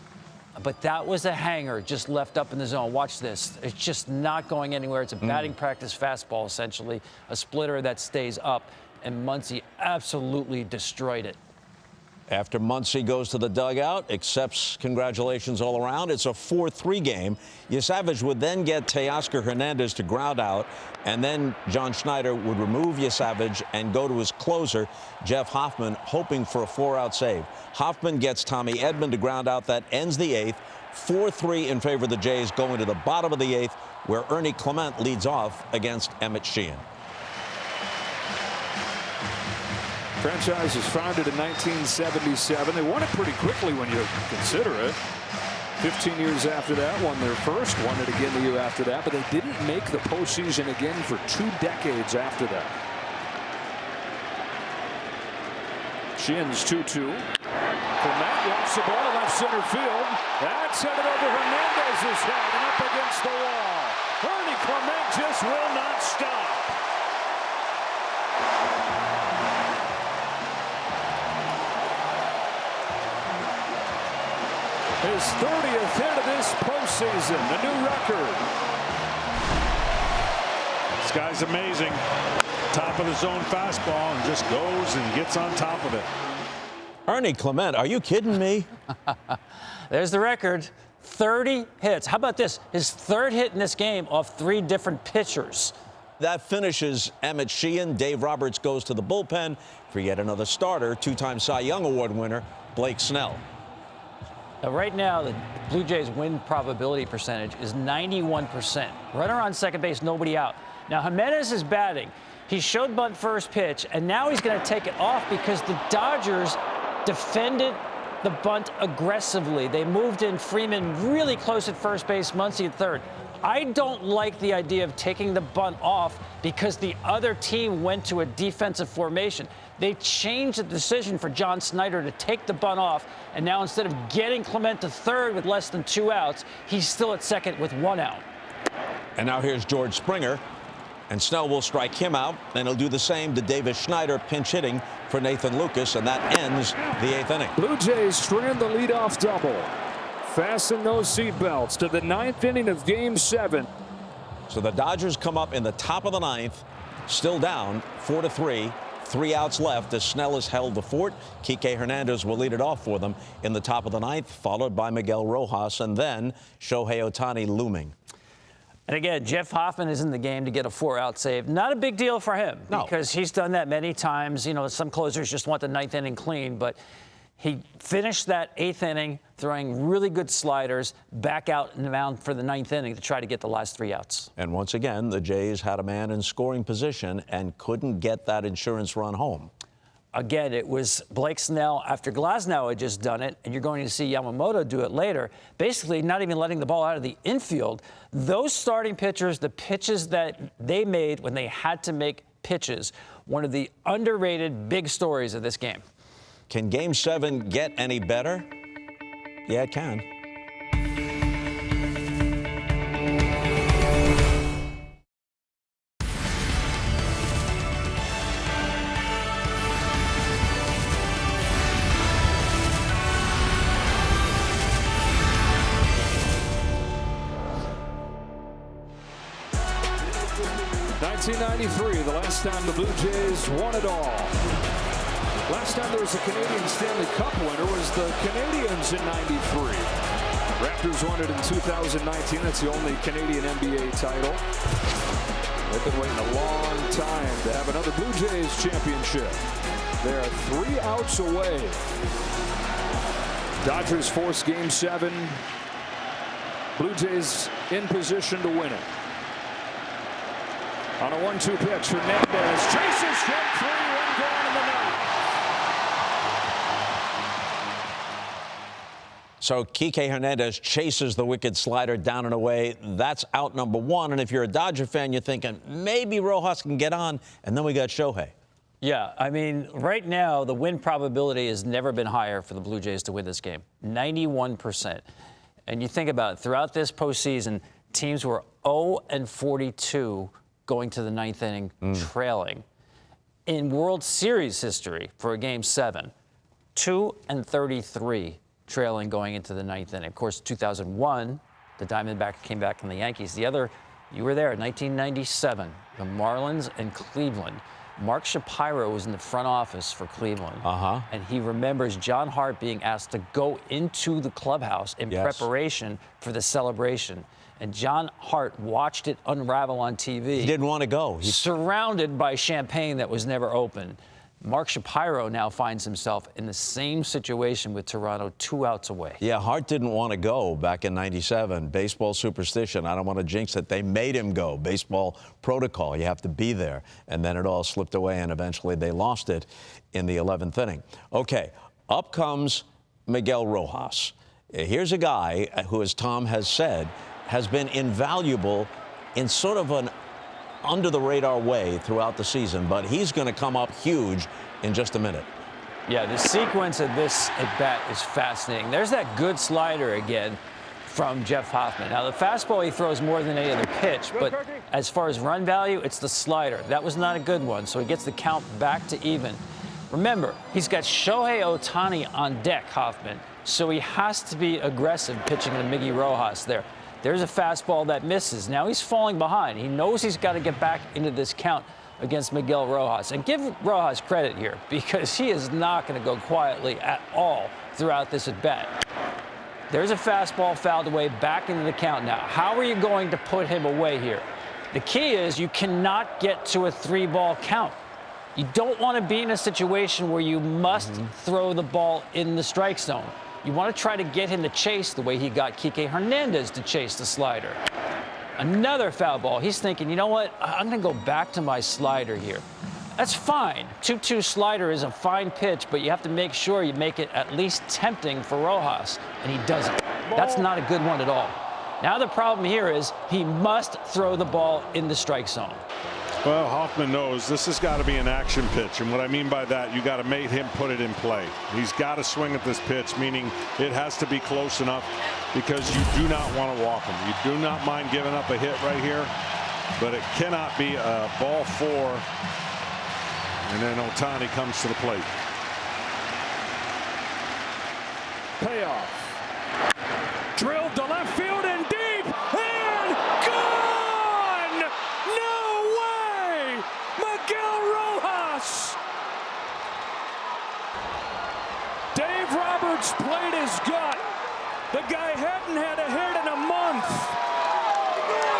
But that was a hanger just left up in the zone. Watch this. It's just not going anywhere. It's a batting practice fastball, essentially, a splitter that stays up. And Muncy absolutely destroyed it. After Muncy goes to the dugout, accepts congratulations all around. It's a 4-3 game. Yasevich would then get Teoscar Hernandez to ground out, and then John Schneider would remove Yasevich and go to his closer, Jeff Hoffman, hoping for a 4-out save. Hoffman gets Tommy Edman to ground out. That ends the 8th. 4-3 in favor of the Jays going to the bottom of the 8th, where Ernie Clement leads off against Emmett Sheehan. Franchise was founded in 1977. They won it pretty quickly when you consider it. 15 years after that, won their first, won it again the year after that, but they didn't make the postseason again for 2 decades after that. Sheehan's 2-2. Clement walks the ball to left center field. That's headed over Hernandez's head and up against the wall. Ernie Clement just will not stop. His 30th hit of this postseason, a new record. This guy's amazing. Top of the zone fastball and just goes and gets on top of it. Ernie Clement, are you kidding me? There's the record. 30 hits. How about this? His 3rd hit in this game off 3 different pitchers. That finishes Emmett Sheehan. Dave Roberts goes to the bullpen for yet another starter, 2-time Cy Young Award winner, Blake Snell. Now, right now, the Blue Jays' win probability percentage is 91%. Runner on second base, nobody out. Now, Jimenez is batting. He showed bunt first pitch, and now he's going to take it off because the Dodgers defended the bunt aggressively. They moved in Freeman really close at first base, Muncy at third. I don't like the idea of taking the bunt off because the other team went to a defensive formation. They changed the decision for John Snyder to take the bunt off, and now instead of getting Clement to third with less than 2 outs, he's still at second with 1 out. And now here's George Springer, and Snell will strike him out, and he'll do the same to Davis Schneider, pinch hitting for Nathan Lucas, and that ends the 8th inning. Blue Jays strand the leadoff double. Fasten those seatbelts to the 9th inning of Game 7. So the Dodgers come up in the top of the 9th, still down 4-3. 3 outs left as Snell has held the fort. Kike Hernandez will lead it off for them in the top of the 9th, followed by Miguel Rojas, and then Shohei Ohtani looming. And again, Jeff Hoffman is in the game to get a 4-out save. Not a big deal for him because he's done that many times. You know, some closers just want the 9th inning clean, but he finished that 8th inning throwing really good sliders back out in the mound for the 9th inning to try to get the last 3 outs. And once again, the Jays had a man in scoring position and couldn't get that insurance run home. Again, it was Blake Snell after Glasnow had just done it, and you're going to see Yamamoto do it later, basically not even letting the ball out of the infield. Those starting pitchers, the pitches that they made when they had to make pitches, one of the underrated big stories of this game. Can Game 7 get any better? Yeah, it can. (1993), the last time the Blue Jays won it all. Last time there was a Canadian Stanley Cup winner was the Canadiens in '93. Raptors won it in 2019. That's the only Canadian NBA title. They've been waiting a long time to have another Blue Jays championship. They're 3 outs away. Dodgers force Game 7. Blue Jays in position to win it. On a 1-2 pitch, Hernandez chases strike 3, 1 gone in the ninth. So Kike Hernandez chases the wicked slider down and away. That's out number 1. And if you're a Dodger fan, you're thinking maybe Rojas can get on. And then we got Shohei. Yeah, I mean, right now, the win probability has never been higher for the Blue Jays to win this game, 91%. And you think about it, throughout this postseason, teams were 0-42 going to the 9th inning, trailing. In World Series history for a Game 7, 2-33 trailing going into the 9th inning. Of course, 2001, the Diamondbacks came back from the Yankees. The other, you were there, 1997, the Marlins and Cleveland. Mark Shapiro was in the front office for Cleveland. And he remembers John Hart being asked to go into the clubhouse in preparation for the celebration. And John Hart watched it unravel on TV. He didn't want to go. He's surrounded by champagne that was never opened. Mark Shapiro now finds himself in the same situation with Toronto, 2 outs away. Yeah, Hart didn't want to go back in '97. Baseball superstition. I don't want to jinx it. They made him go. Baseball protocol. You have to be there. And then it all slipped away, and eventually they lost it in the 11th inning. Okay, up comes Miguel Rojas. Here's a guy who, as Tom has said, has been invaluable in sort of an under-the-radar way throughout the season, but he's going to come up huge in just a minute. Yeah, the sequence of this at-bat is fascinating. There's that good slider again from Jeff Hoffman. Now, the fastball he throws more than any other pitch, but as far as run value, it's the slider. That was not a good one, so he gets the count back to even. Remember, he's got Shohei Ohtani on deck, Hoffman, so he has to be aggressive pitching to Miggy Rojas there. There's a fastball that misses. Now he's falling behind. He knows he's got to get back into this count against Miguel Rojas. And give Rojas credit here because he is not going to go quietly at all throughout this at-bat. There's a fastball fouled away back into the count now. How are you going to put him away here? The key is you cannot get to a 3-ball count. You don't want to be in a situation where you must throw the ball in the strike zone. You want to try to get him to chase the way he got Kike Hernandez to chase the slider. Another foul ball. He's thinking, you know what? I'm going to go back to my slider here. That's fine. 2-2 slider is a fine pitch, but you have to make sure you make it at least tempting for Rojas, and he doesn't. That's not a good one at all. Now the problem here is he must throw the ball in the strike zone. Well, Hoffman knows this has got to be an action pitch, and what I mean by that, you got to make him put it in play. He's got to swing at this pitch, meaning it has to be close enough, because you do not want to walk him. You do not mind giving up a hit right here, but it cannot be a ball 4, and then Ohtani comes to the plate. Payoff. Drilled to left field and deep, and gone! No way! Miguel Rojas! Dave Roberts played his gut. The guy hadn't had a hit in a month.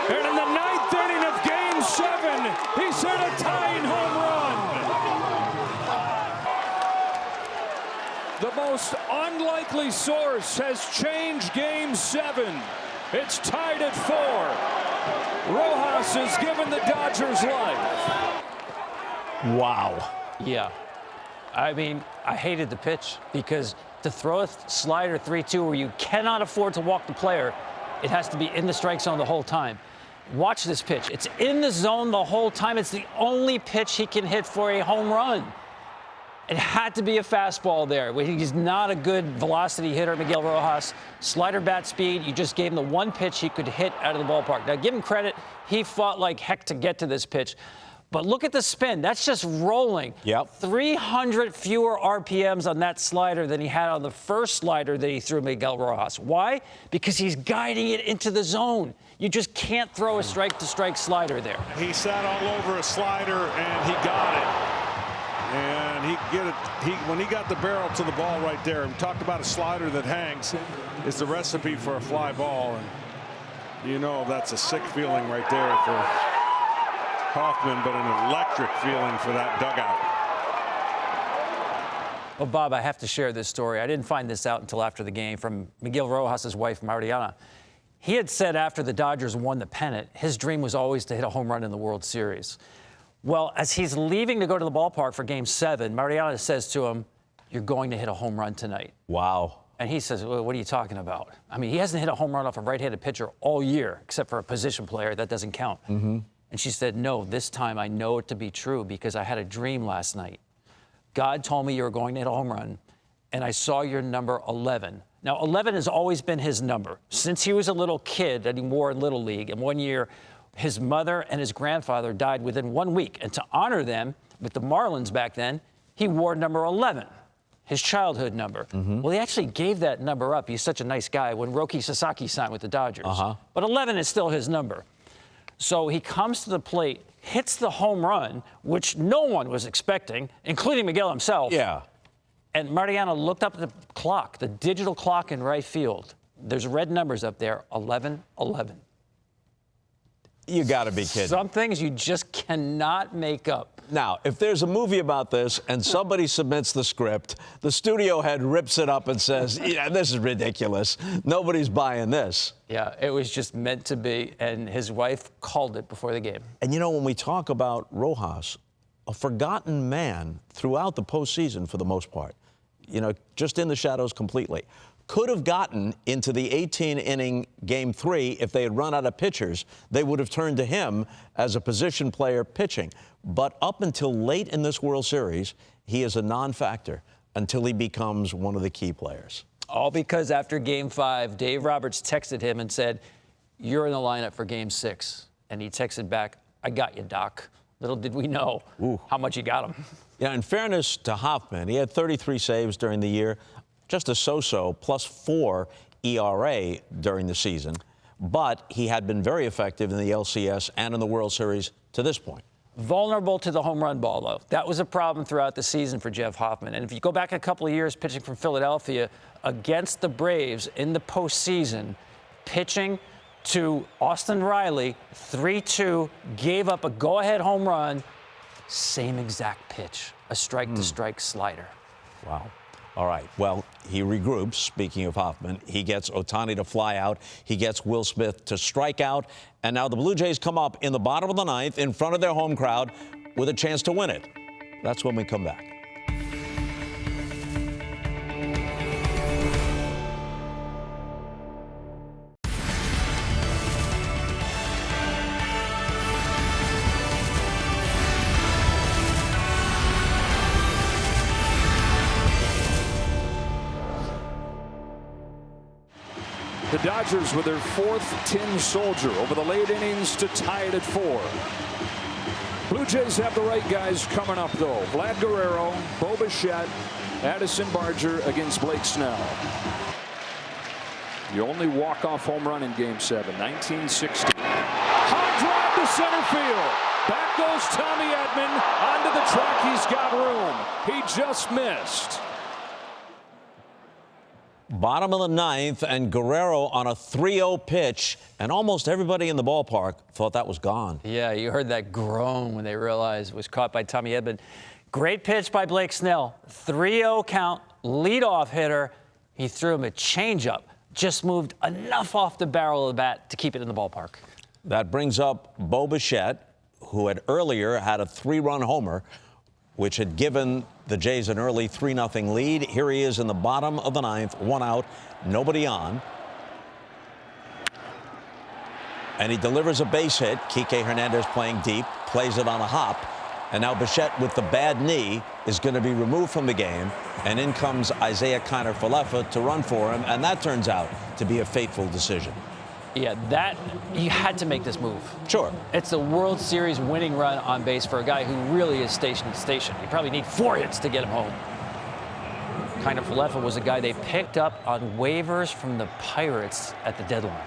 And in the 9th inning of Game 7, he's hit a tying home run. The most unlikely source has changed Game 7. It's tied at 4. Rojas has given the Dodgers life. Wow. Yeah. I mean, I hated the pitch because to throw a slider 3-2 where you cannot afford to walk the player, it has to be in the strike zone the whole time. Watch this pitch. It's in the zone the whole time. It's the only pitch he can hit for a home run. It had to be a fastball there. He's not a good velocity hitter, Miguel Rojas. Slider bat speed, you just gave him the one pitch he could hit out of the ballpark. Now, give him credit. He fought like heck to get to this pitch. But look at the spin. That's just rolling. Yep. 300 fewer RPMs on that slider than he had on the first slider that he threw Miguel Rojas. Why? Because he's guiding it into the zone. You just can't throw a strike-to-strike slider there. He sat all over a slider, and he got it. And when he got the barrel to the ball right there, we talked about a slider that hangs. It's the recipe for a fly ball, and you know that's a sick feeling right there for Hoffman, but an electric feeling for that dugout. Well, Bob, I have to share this story. I didn't find this out until after the game from Miguel Rojas' wife, Mariana. He had said after the Dodgers won the pennant, his dream was always to hit a home run in the World Series. Well, as he's leaving to go to the ballpark for Game 7, Mariana says to him, "You're going to hit a home run tonight." Wow. And he says, "Well, what are you talking about?" I mean, he hasn't hit a home run off a right-handed pitcher all year, except for a position player. That doesn't count. Mm-hmm. And she said, "No, this time I know it to be true because I had a dream last night. God told me you were going to hit a home run, and I saw your number 11. Now, 11 has always been his number since he was a little kid that he wore in Little League. And one year, his mother and his grandfather died within 1 week. And to honor them, with the Marlins back then, he wore number 11, his childhood number. Mm-hmm. Well, he actually gave that number up. He's such a nice guy when Roki Sasaki signed with the Dodgers. But 11 is still his number. So he comes to the plate, hits the home run, which no one was expecting, including Miguel himself. Yeah. And Mariana looked up at the clock, the digital clock in right field. There's red numbers up there, 11-11. You got to be kidding. Some things you just cannot make up. Now, if there's a movie about this and somebody submits the script, the studio head rips it up and says, "Yeah, this is ridiculous. Nobody's buying this." Yeah, it was just meant to be, and his wife called it before the game. And, you know, when we talk about Rojas, a forgotten man throughout the postseason for the most part, you know, just in the shadows completely. Could have gotten into the 18-inning Game 3 if they had run out of pitchers. They would have turned to him as a position player pitching. But up until late in this World Series, he is a non-factor until he becomes one of the key players. All because after Game 5, Dave Roberts texted him and said, "You're in the lineup for Game 6." And he texted back, "I got you, Doc." Little did we know how much he got him. Yeah, in fairness to Hoffman, he had 33 saves during the year. Just a so-so, +4 ERA during the season. But he had been very effective in the LCS and in the World Series to this point. Vulnerable to the home run ball, though. That was a problem throughout the season for Jeff Hoffman. And if you go back a couple of years pitching from Philadelphia against the Braves in the postseason, pitching to Austin Riley, 3-2, gave up a go-ahead home run, same exact pitch, a strike-to-strike slider. Wow. All right. Well, he regroups. Speaking of Hoffman, he gets Ohtani to fly out. He gets Will Smith to strike out. And now the Blue Jays come up in the bottom of the ninth in front of their home crowd with a chance to win it. That's when we come back. Dodgers with their fourth tin soldier over the late innings to tie it at 4. Blue Jays have the right guys coming up, though. Vlad Guerrero, Bo Bichette, Addison Barger against Blake Snell. The only walk-off home run in Game 7, 1960. High drive to center field. Back goes Tommy Edman. Onto the track, he's got room. He just missed. Bottom of the ninth, and Guerrero on a 3-0 pitch, and almost everybody in the ballpark thought that was gone. Yeah, you heard that groan when they realized it was caught by Tommy Edman. Great pitch by Blake Snell. 3-0 count, leadoff hitter. He threw him a changeup. Just moved enough off the barrel of the bat to keep it in the ballpark. That brings up Bo Bichette, who had earlier had a 3-run homer, which had given the Jays an early 3-0 lead. Here he is in the bottom of the ninth, 1 out, nobody on. And he delivers a base hit. Kike Hernandez playing deep, plays it on a hop. And now Bichette, with the bad knee, is going to be removed from the game. And in comes Isaiah Kiner-Falefa to run for him. And that turns out to be a fateful decision. Yeah, you had to make this move. Sure. It's the World Series winning run on base for a guy who really is station to station. You probably need 4 hits to get him home. Kiner-Falefa was a guy they picked up on waivers from the Pirates at the deadline.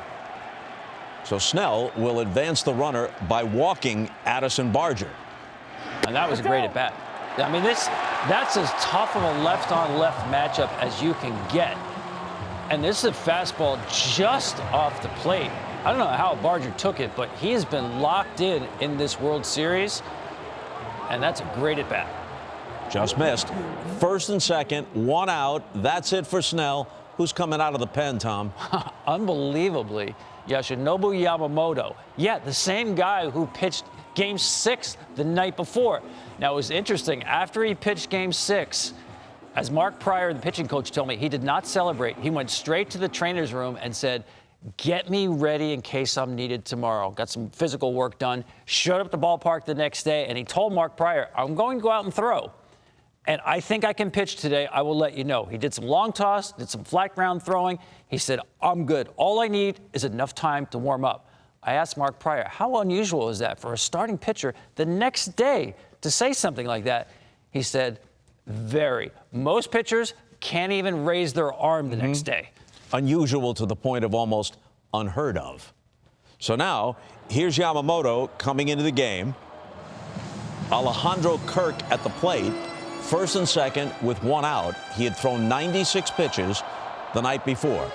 So Snell will advance the runner by walking Addison Barger. And that was a great at-bat. I mean, that's as tough of a left-on-left matchup as you can get. And this is a fastball just off the plate. I don't know how Barger took it, but he has been locked in this World Series, and that's a great at-bat. Just missed. First and second, 1 out. That's it for Snell. Who's coming out of the pen, Tom? Unbelievably, Yoshinobu Yamamoto. Yeah, the same guy who pitched Game 6 the night before. Now, it was interesting. After he pitched Game 6, as Mark Pryor, the pitching coach, told me, he did not celebrate. He went straight to the trainer's room and said, get me ready in case I'm needed tomorrow. Got some physical work done. Showed up at the ballpark the next day, and he told Mark Pryor, I'm going to go out and throw. And I think I can pitch today. I will let you know. He did some long toss, did some flat ground throwing. He said, I'm good. All I need is enough time to warm up. I asked Mark Pryor, how unusual is that for a starting pitcher the next day to say something like that? He said, very. Most pitchers can't even raise their arm the next day. Unusual to the point of almost unheard of. So now, here's Yamamoto coming into the game. Alejandro Kirk at the plate. First and second with 1 out. He had thrown 96 pitches the night before.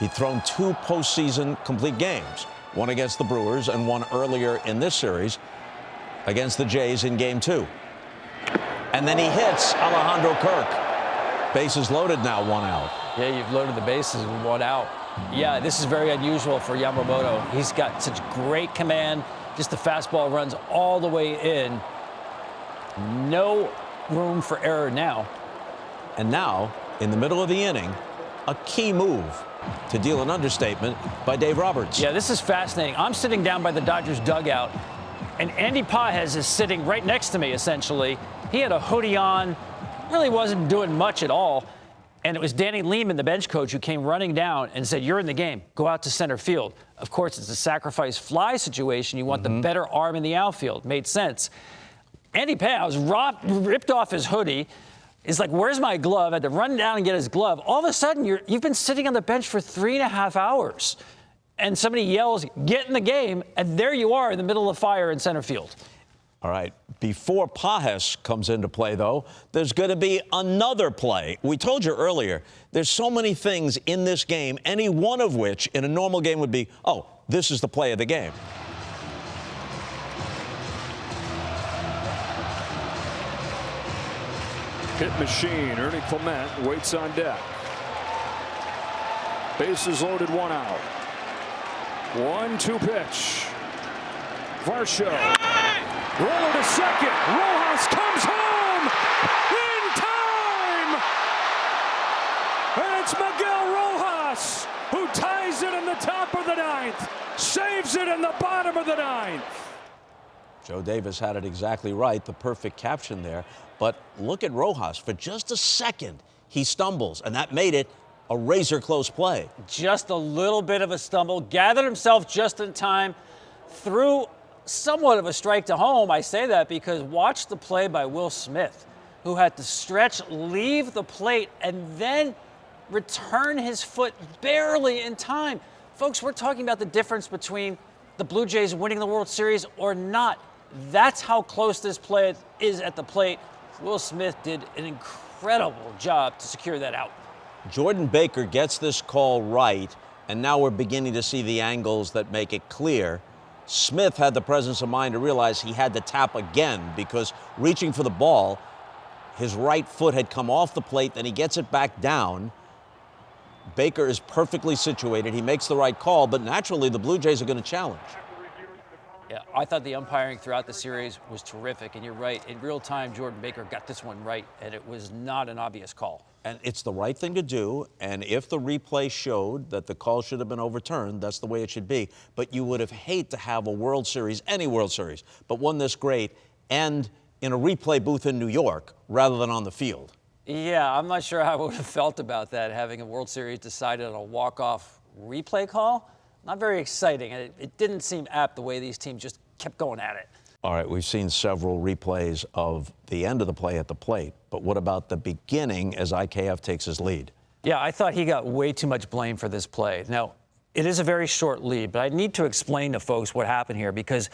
He'd thrown 2 postseason complete games, one against the Brewers and one earlier in this series against the Jays in Game 2. And then he hits Alejandro Kirk. Bases loaded now, 1 out. Yeah, you've loaded the bases with 1 out. Yeah, this is very unusual for Yamamoto. He's got such great command. Just the fastball runs all the way in. No room for error now. And now, in the middle of the inning, a key move, to deal an understatement, by Dave Roberts. Yeah, this is fascinating. I'm sitting down by the Dodgers dugout, and Andy Pages is sitting right next to me, essentially. He had a hoodie on, really wasn't doing much at all. And it was Danny Lehman, the bench coach, who came running down and said, you're in the game. Go out to center field. Of course, it's a sacrifice fly situation. You want the better arm in the outfield. Made sense. Andy Pages ripped off his hoodie. He's like, where's my glove? I had to run down and get his glove. All of a sudden, you've been sitting on the bench for 3.5 hours. And somebody yells, get in the game, and there you are in the middle of the fire in center field. All right. Before Pages comes into play, though, there's going to be another play. We told you earlier, there's so many things in this game, any one of which in a normal game would be, oh, this is the play of the game. Hit machine. Ernie Clement waits on deck. Bases loaded, 1 out. 1-2 pitch. Varsho. Roller to second. Rojas comes home in time. And it's Miguel Rojas who ties it in the top of the 9th. Saves it in the bottom of the 9th. Joe Davis had it exactly right, the perfect caption there. But look at Rojas. For just a second, he stumbles, and that made it A razor-close play. Just a little bit of a stumble, gathered himself just in time, threw somewhat of a strike to home. I say that because watch the play by Will Smith, who had to stretch, leave the plate, and then return his foot barely in time. Folks, we're talking about the difference between the Blue Jays winning the World Series or not. That's how close this play is at the plate. Will Smith did an incredible job to secure that out. Jordan Baker gets this call right, and now we're beginning to see the angles that make it clear. Smith had the presence of mind to realize he had to tap again because reaching for the ball, his right foot had come off the plate, then he gets it back down. Baker is perfectly situated. He makes the right call, but naturally the Blue Jays are going to challenge. Yeah, I thought the umpiring throughout the series was terrific, and you're right. In real time, Jordan Baker got this one right, and it was not an obvious call. And it's the right thing to do, and if the replay showed that the call should have been overturned, that's the way it should be. But you would have hated to have a World Series, any World Series, but one this great, end in a replay booth in New York rather than on the field. Yeah, I'm not sure how I would have felt about that, having a World Series decided on a walk-off replay call. Not very exciting. It didn't seem apt the way these teams just kept going at it. All right, we've seen several replays of the end of the play at the plate, but what about the beginning as IKF takes his lead? Yeah, I thought he got way too much blame for this play. Now, it is a very short lead, but I need to explain to folks what happened here because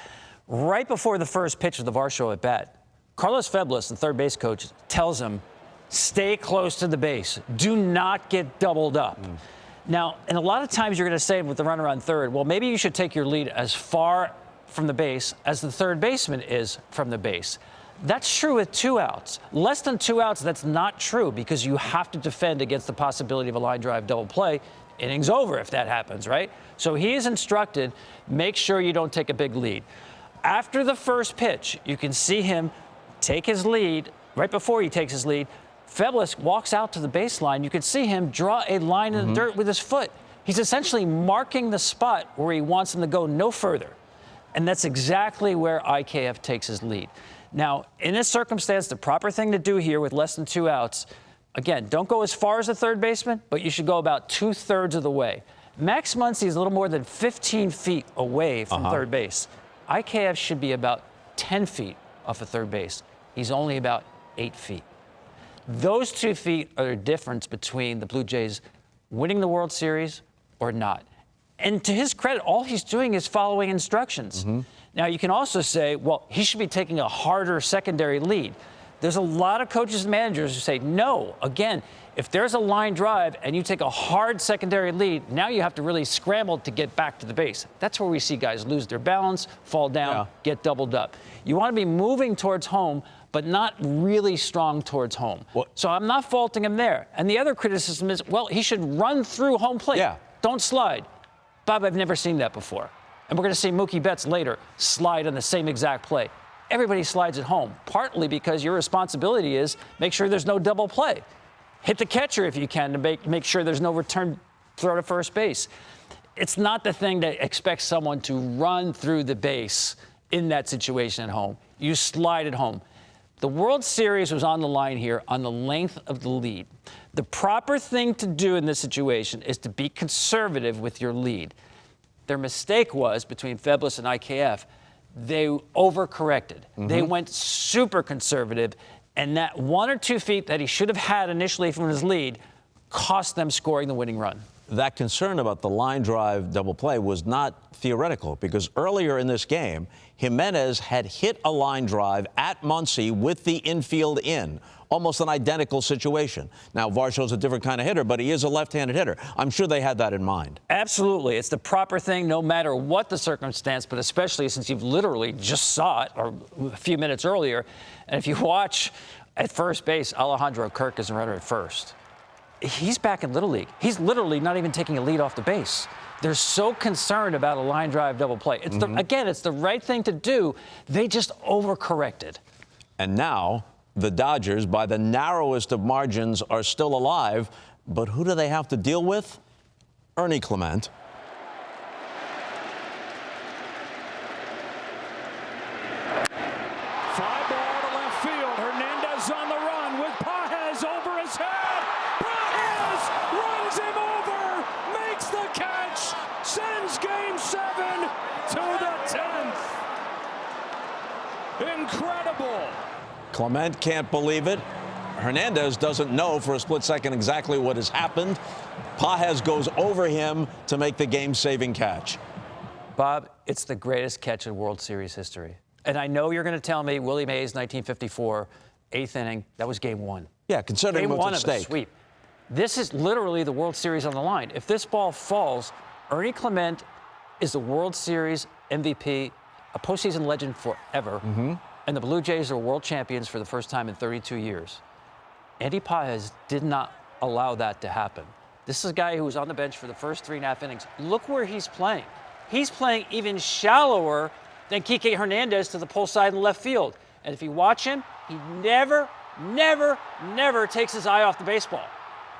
right before the first pitch of the Varsho at bat, Carlos Feblis, the third base coach, tells him, stay close to the base. Do not get doubled up. Now, and a lot of times you're going to say with the runner on third, well, maybe you should take your lead as far from the base as the third baseman is from the base. That's true with 2 outs. Less than 2 outs, that's not true because you have to defend against the possibility of a line drive double play. Innings over if that happens, right? So he is instructed, make sure you don't take a big lead. After the first pitch, you can see him take his lead. Right before he takes his lead, Feblis walks out to the baseline. You can see him draw a line in the dirt with his foot. He's essentially marking the spot where he wants him to go no further. And that's exactly where IKF takes his lead. Now, in this circumstance, the proper thing to do here with less than 2 outs, again, don't go as far as the third baseman, but you should go about 2/3 of the way. Max Muncy is a little more than 15 feet away from third base. IKF should be about 10 feet off of third base. He's only about 8 feet. Those 2 feet are the difference between the Blue Jays winning the World Series or not. And to his credit, all he's doing is following instructions. Now, you can also say, well, he should be taking a harder secondary lead. There's a lot of coaches and managers who say, no, again, if there's a line drive and you take a hard secondary lead, now you have to really scramble to get back to the base. That's where we see guys lose their balance, fall down, get doubled up. You want to be moving towards home, but not really strong towards home. So I'm not faulting him there. And the other criticism is, well, he should run through home plate. Don't slide. Bob, I've never seen that before. And we're going to see Mookie Betts later slide on the same exact play. Everybody slides at home, partly because your responsibility is make sure there's no double play. Hit the catcher if you can to make sure there's no return throw to first base. It's not the thing to expect someone to run through the base in that situation at home. You slide at home. The World Series was on the line here on the length of the lead. The proper thing to do in this situation is to be conservative with your lead. Their mistake was, between Feblis and IKF, they overcorrected. They went super conservative, and that 1 or 2 feet that he should have had initially from his lead cost them scoring the winning run. That concern about the line drive double play was not theoretical because earlier in this game, Jimenez had hit a line drive at Muncy with the infield in. Almost an identical situation. Now, Varsho's a different kind of hitter, but he is a left-handed hitter. I'm sure they had that in mind. Absolutely. It's the proper thing no matter what the circumstance, but especially since you've literally just saw it or a few minutes earlier. And if you watch at first base, Alejandro Kirk is a runner at first. He's back in Little League. He's literally not even taking a lead off the base. They're so concerned about a line drive double play. It's again, it's the right thing to do. They just overcorrected. And now the Dodgers, by the narrowest of margins, are still alive. But who do they have to deal with? Ernie Clement. Fly ball to left field. Hernandez on the run with Pages over his head. Pages runs Incredible. Clement can't believe it. Hernandez doesn't know for a split second exactly what has happened. Pages goes over him to make the game-saving catch. Bob, it's the greatest catch in World Series history. And I know you're going to tell me Willie Mays, 1954, 8th inning, that was game one. Yeah, considering Game what's one at of the stake. sweep. This is literally the World Series on the line. If this ball falls, Ernie Clement is the World Series MVP, a postseason legend forever, and the Blue Jays are world champions for the first time in 32 years. Andy Pages did not allow that to happen. This is a guy who was on the bench for the first 3.5 innings. Look where he's playing. He's playing even shallower than Kike Hernandez to the pull side and left field. And if you watch him, he never takes his eye off the baseball.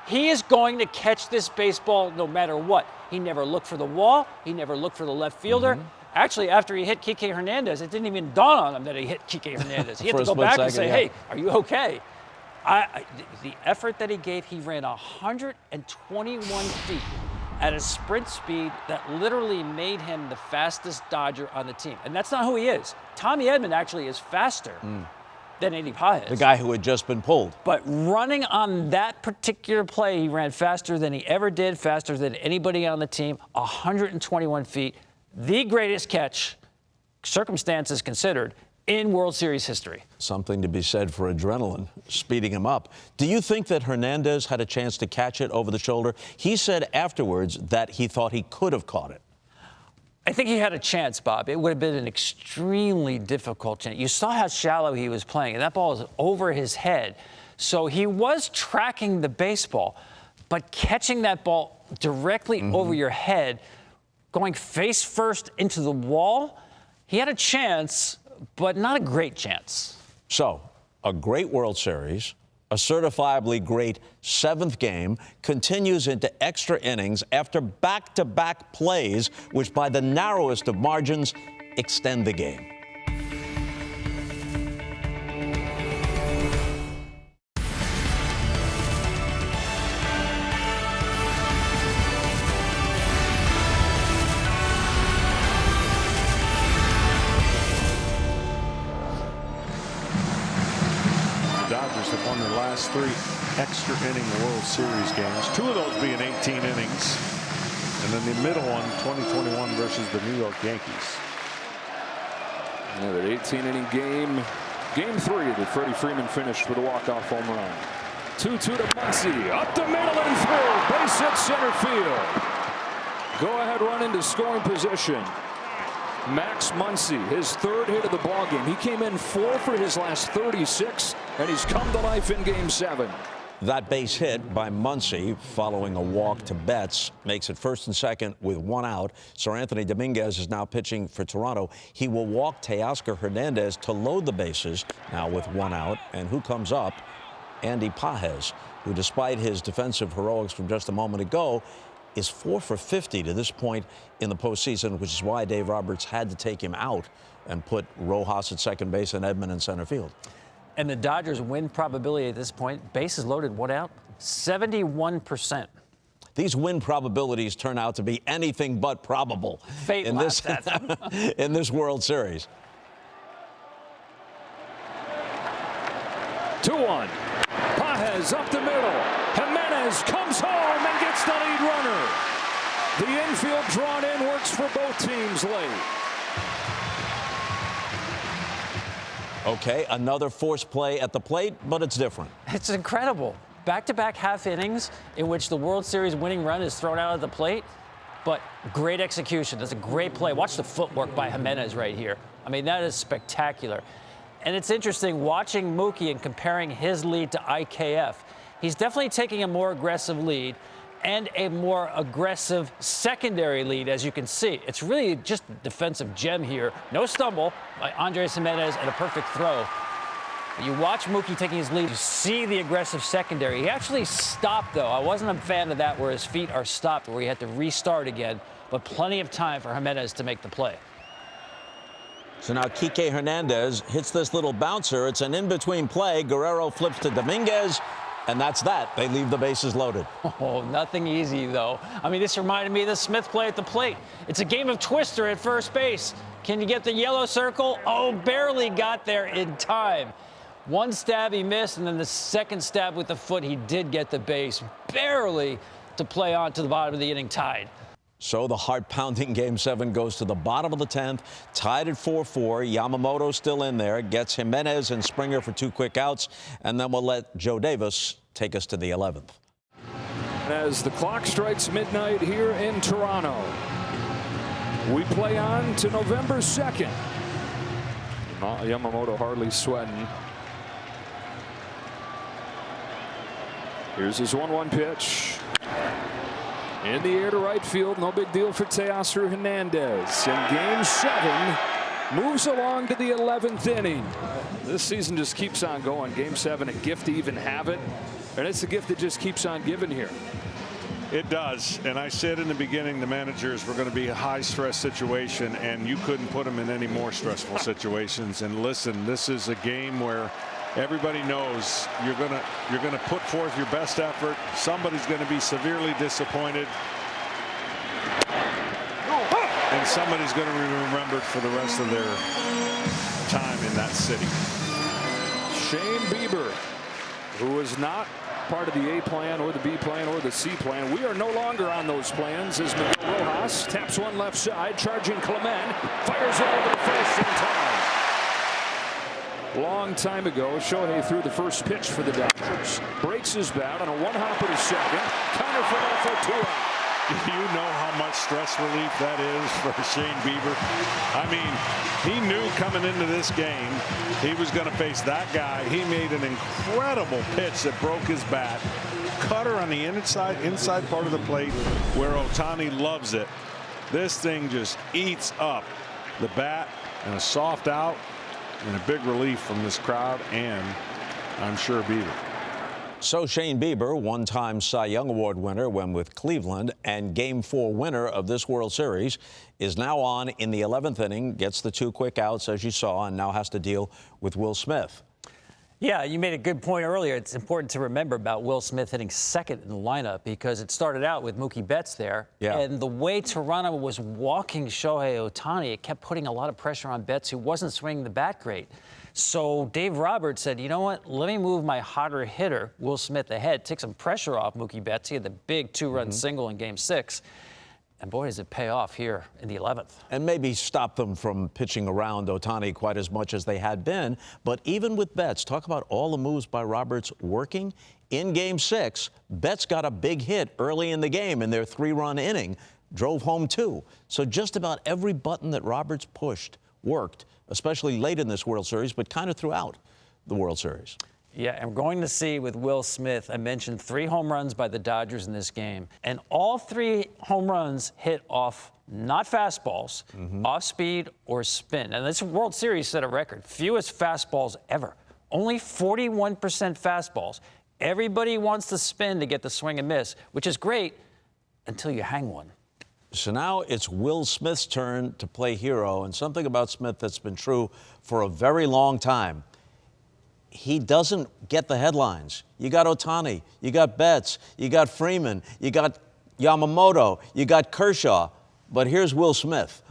He is going to catch this baseball no matter what. He never looked for the wall. He never looked for the left fielder. Actually, after he hit Kike Hernandez, it didn't even dawn on him that he hit Kike Hernandez. He had to go back and say, hey, are you okay? The effort that he gave, he ran 121 feet at a sprint speed that literally made him the fastest Dodger on the team. And that's not who he is. Tommy Edman actually is faster than Andy Pages. The guy who had just been pulled. But running on that particular play, he ran faster than he ever did, faster than anybody on the team, 121 feet. The greatest catch, circumstances considered, in World Series history. Something to be said for adrenaline, speeding him up. Do you think that Hernandez had a chance to catch it over the shoulder? He said afterwards that he thought he could have caught it. I think he had a chance, Bob. It would have been an extremely difficult chance. You saw how shallow he was playing, and that ball was over his head. So he was tracking the baseball, but catching that ball directly over your head, going face first into the wall, he had a chance, but not a great chance. So, a great World Series, a certifiably great 7th game, continues into extra innings after back-to-back plays, which by the narrowest of margins extend the game. Have won their last 3 extra inning World Series games, 2 of those being 18 innings, and then the middle one 2021 versus the New York Yankees. Yeah, that 18-inning game, game 3 that Freddie Freeman finished with a walk-off home run. 2-2 to Muncy, up the middle and through, base hit center field. Go ahead run into scoring position. Max Muncy, his 3rd hit of the ballgame. He came in 4 for his last 36, and he's come to life in Game 7. That base hit by Muncy, following a walk to Betts, makes it 1st and 2nd with 1 out. Sir Anthony Dominguez is now pitching for Toronto. He will walk Teoscar Hernandez to load the bases, now with 1 out. And who comes up? Andy Pages, who, despite his defensive heroics from just a moment ago, is 4 for 50 to this point in the postseason, which is why Dave Roberts had to take him out and put Rojas at second base and Edman in center field. And the Dodgers' win probability at this point, bases loaded, 1 out, 71%. These win probabilities turn out to be anything but probable Fate in this in this World Series. 2-1. Pages up the middle. Jimenez comes home and gets the lead runner. The infield drawn in works for both teams late. Okay, another forced play at the plate, but it's different. It's incredible. Back-to-back half innings in which the World Series winning run is thrown out at the plate, but great execution. That's a great play. Watch the footwork by Jimenez right here. I mean, that is spectacular. And it's interesting watching Mookie and comparing his lead to IKF. He's definitely taking a more aggressive lead and a more aggressive secondary lead, as you can see. It's really just a defensive gem here. No stumble by Andres Jimenez and a perfect throw. But you watch Mookie taking his lead, you see the aggressive secondary. He actually stopped, though. I wasn't a fan of that where his feet are stopped, where he had to restart again, but plenty of time for Jimenez to make the play. So now Kike Hernandez hits this little bouncer. It's an in-between play. Guerrero flips to Dominguez, And that's that. They leave the bases loaded. Oh, nothing easy, though. I mean, this reminded me of the Smith play at the plate. It's a game of twister at first base. Can you get the yellow circle? Oh, barely got there in time. One stab he missed, and then the second stab with the foot, he did get the base, barely to play on to the bottom of the inning tied. So the heart-pounding Game 7 goes to the bottom of the 10th, tied at 4-4. Yamamoto still in there, gets Jimenez and Springer for 2 quick outs, and then we'll let Joe Davis take us to the 11th. As the clock strikes midnight here in Toronto, we play on to November 2nd. Yamamoto hardly sweating. Here's his 1-1 pitch. In the air to right field, no big deal for Teoscar Hernandez. And Game 7 moves along to the 11th inning. This season just keeps on going. Game 7, a gift to even have it. And it's a gift that just keeps on giving here. It does. And I said in the beginning the managers were going to be a high-stress situation, and you couldn't put them in any more stressful situations. And listen, this is a game where everybody knows you're gonna put forth your best effort. Somebody's going to be severely disappointed, and somebody's going to be remembered for the rest of their time in that city. Shane Bieber, who is not part of the A plan or the B plan or the C plan. We are no longer on those plans as Miguel Rojas taps one left side, charging Clement, fires it over to first in time. Long time ago, Shohei threw the first pitch for the Dodgers. Breaks his bat on a one-hopper to second. Counter for Alfaro. You know how much stress relief that is for Shane Bieber. I mean, he knew coming into this game he was going to face that guy. He made an incredible pitch that broke his bat. Cutter on the inside part of the plate where Ohtani loves it. This thing just eats up the bat, and a soft out. And a big relief from this crowd and, I'm sure, Bieber. So Shane Bieber, one-time Cy Young Award winner when with Cleveland and Game 4 winner of this World Series, is now on in the 11th inning, gets the 2 quick outs, as you saw, and now has to deal with Will Smith. Yeah, you made a good point earlier. It's important to remember about Will Smith hitting second in the lineup because it started out with Mookie Betts there. Yeah. And the way Toronto was walking Shohei Ohtani, it kept putting a lot of pressure on Betts, who wasn't swinging the bat great. So Dave Roberts said, you know what, let me move my hotter hitter, Will Smith, ahead, take some pressure off Mookie Betts. He had the big 2-run single in Game 6. And boy, does it pay off here in the 11th. And maybe stop them from pitching around Ohtani quite as much as they had been. But even with Betts, talk about all the moves by Roberts working. In Game 6, Betts got a big hit early in the game in their 3-run inning, drove home 2. So just about every button that Roberts pushed worked, especially late in this World Series, but kind of throughout the World Series. Yeah, and we're going to see with Will Smith, I mentioned 3 home runs by the Dodgers in this game. And all 3 home runs hit off not fastballs, off speed or spin. And this World Series set a record. Fewest fastballs ever. Only 41% fastballs. Everybody wants to spin to get the swing and miss, which is great until you hang one. So now it's Will Smith's turn to play hero, and something about Smith that's been true for a very long time. He doesn't get the headlines. You got Ohtani, you got Betts, you got Freeman, you got Yamamoto, you got Kershaw, but here's Will Smith.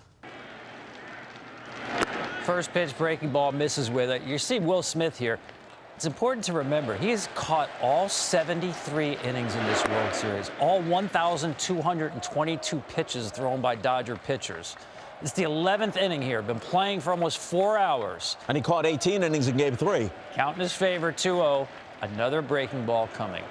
First pitch, breaking ball, misses with it. You see Will Smith here. It's important to remember, he has caught all 73 innings in this World Series, all 1,222 pitches thrown by Dodger pitchers. It's the 11th inning here, been playing for almost 4 hours. And he caught 18 innings in Game 3. Count in his favor, 2-0, another breaking ball coming.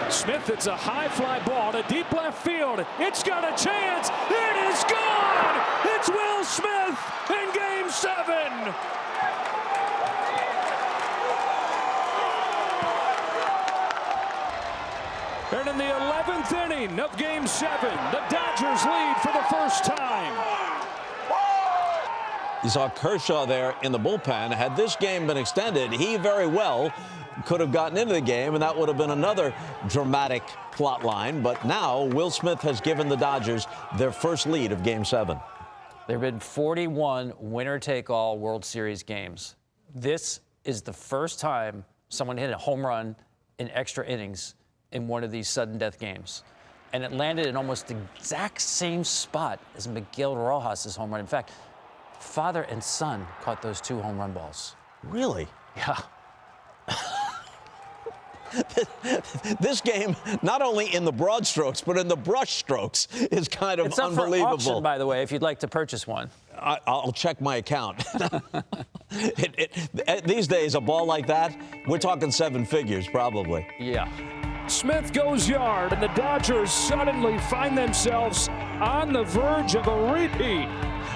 Smith, it's a high fly ball to deep left field. It's got a chance. It is gone. It's Will Smith in Game 7. And in the 11th inning of Game 7, the Dodgers lead for the first time. You saw Kershaw there in the bullpen. Had this game been extended, he very well could have gotten into the game, and that would have been another dramatic plot line. But now Will Smith has given the Dodgers their first lead of Game 7. There have been 41 winner-take-all World Series games. This is the first time someone hit a home run in extra innings in one of these sudden death games. And it landed in almost the exact same spot as Miguel Rojas' home run. In fact, father and son caught those 2 home run balls. Really? Yeah. This game, not only in the broad strokes, but in the brush strokes, is kind of It's up unbelievable. for auction, by the way, if you'd like to purchase one. I'll check my account. These days, a ball like that, we're talking 7 figures, probably. Yeah. Smith goes yard, and the Dodgers suddenly find themselves on the verge of a repeat.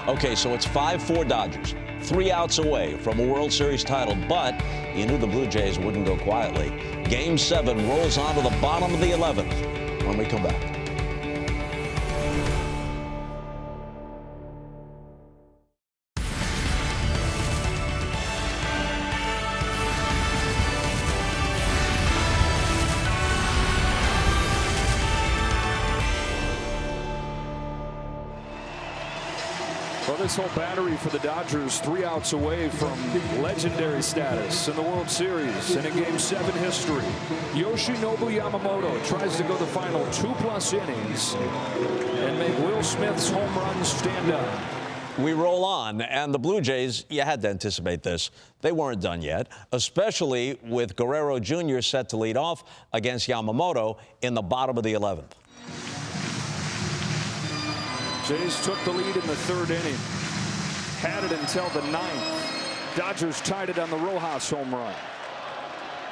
Okay, so it's 5-4 Dodgers, 3 outs away from a World Series title, but you knew the Blue Jays wouldn't go quietly. Game 7 rolls on to the bottom of the 11th when we come back. Well, this whole battery for the Dodgers, 3 outs away from legendary status in the World Series and in Game 7 history. Yoshinobu Yamamoto tries to go the final 2+ innings and make Will Smith's home runs stand up. We roll on, and the Blue Jays, you had to anticipate this. They weren't done yet, especially with Guerrero Jr. set to lead off against Yamamoto in the bottom of the 11th. Jays took the lead in the 3rd inning. Had it until the 9th. Dodgers tied it on the Rojas home run.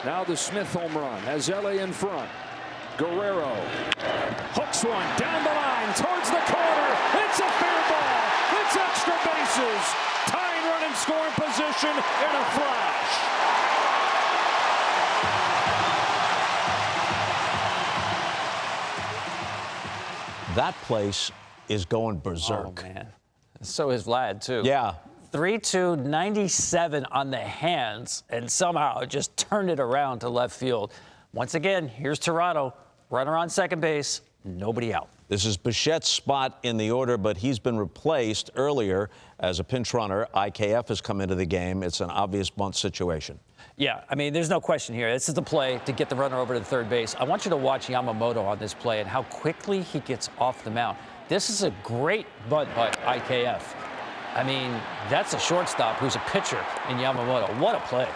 Now the Smith home run has LA in front. Guerrero hooks one down the line towards the corner. It's a fair ball. It's extra bases. Tying run in scoring position in a flash. That place is going berserk. Oh, man. So is Vlad, too. Yeah. 3-2, 97 on the hands, and somehow just turned it around to left field. Once again, here's Toronto. Runner on second base, nobody out. This is Bichette's spot in the order, but he's been replaced earlier as a pinch runner. IKF has come into the game. It's an obvious bunt situation. Yeah, I mean, there's no question here. This is the play to get the runner over to the third base. I want you to watch Yamamoto on this play and how quickly he gets off the mound. This is a great bunt by IKF. I mean, that's a shortstop who's a pitcher in Yamamoto. What a play.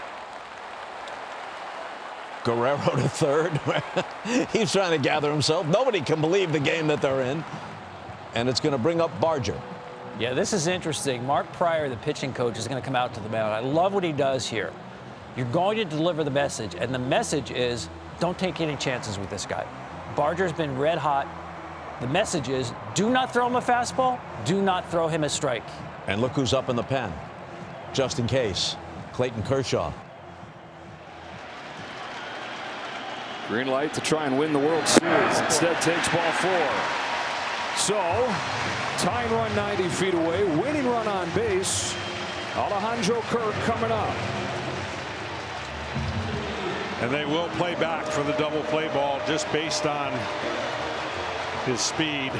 Guerrero to third. He's trying to gather himself. Nobody can believe the game that they're in. And it's going to bring up Barger. Yeah, this is interesting. Mark Pryor, the pitching coach, is going to come out to the mound. I love what he does here. You're going to deliver the message, and the message is don't take any chances with this guy. Barger's been red hot. The message is do not throw him a fastball. Do not throw him a strike. And look who's up in the pen. Just in case, Clayton Kershaw. Green light to try and win the World Series. Instead takes ball 4. So, tying run 90 feet away, winning run on base. Alejandro Kirk coming up. And they will play back for the double play ball just based on his speed.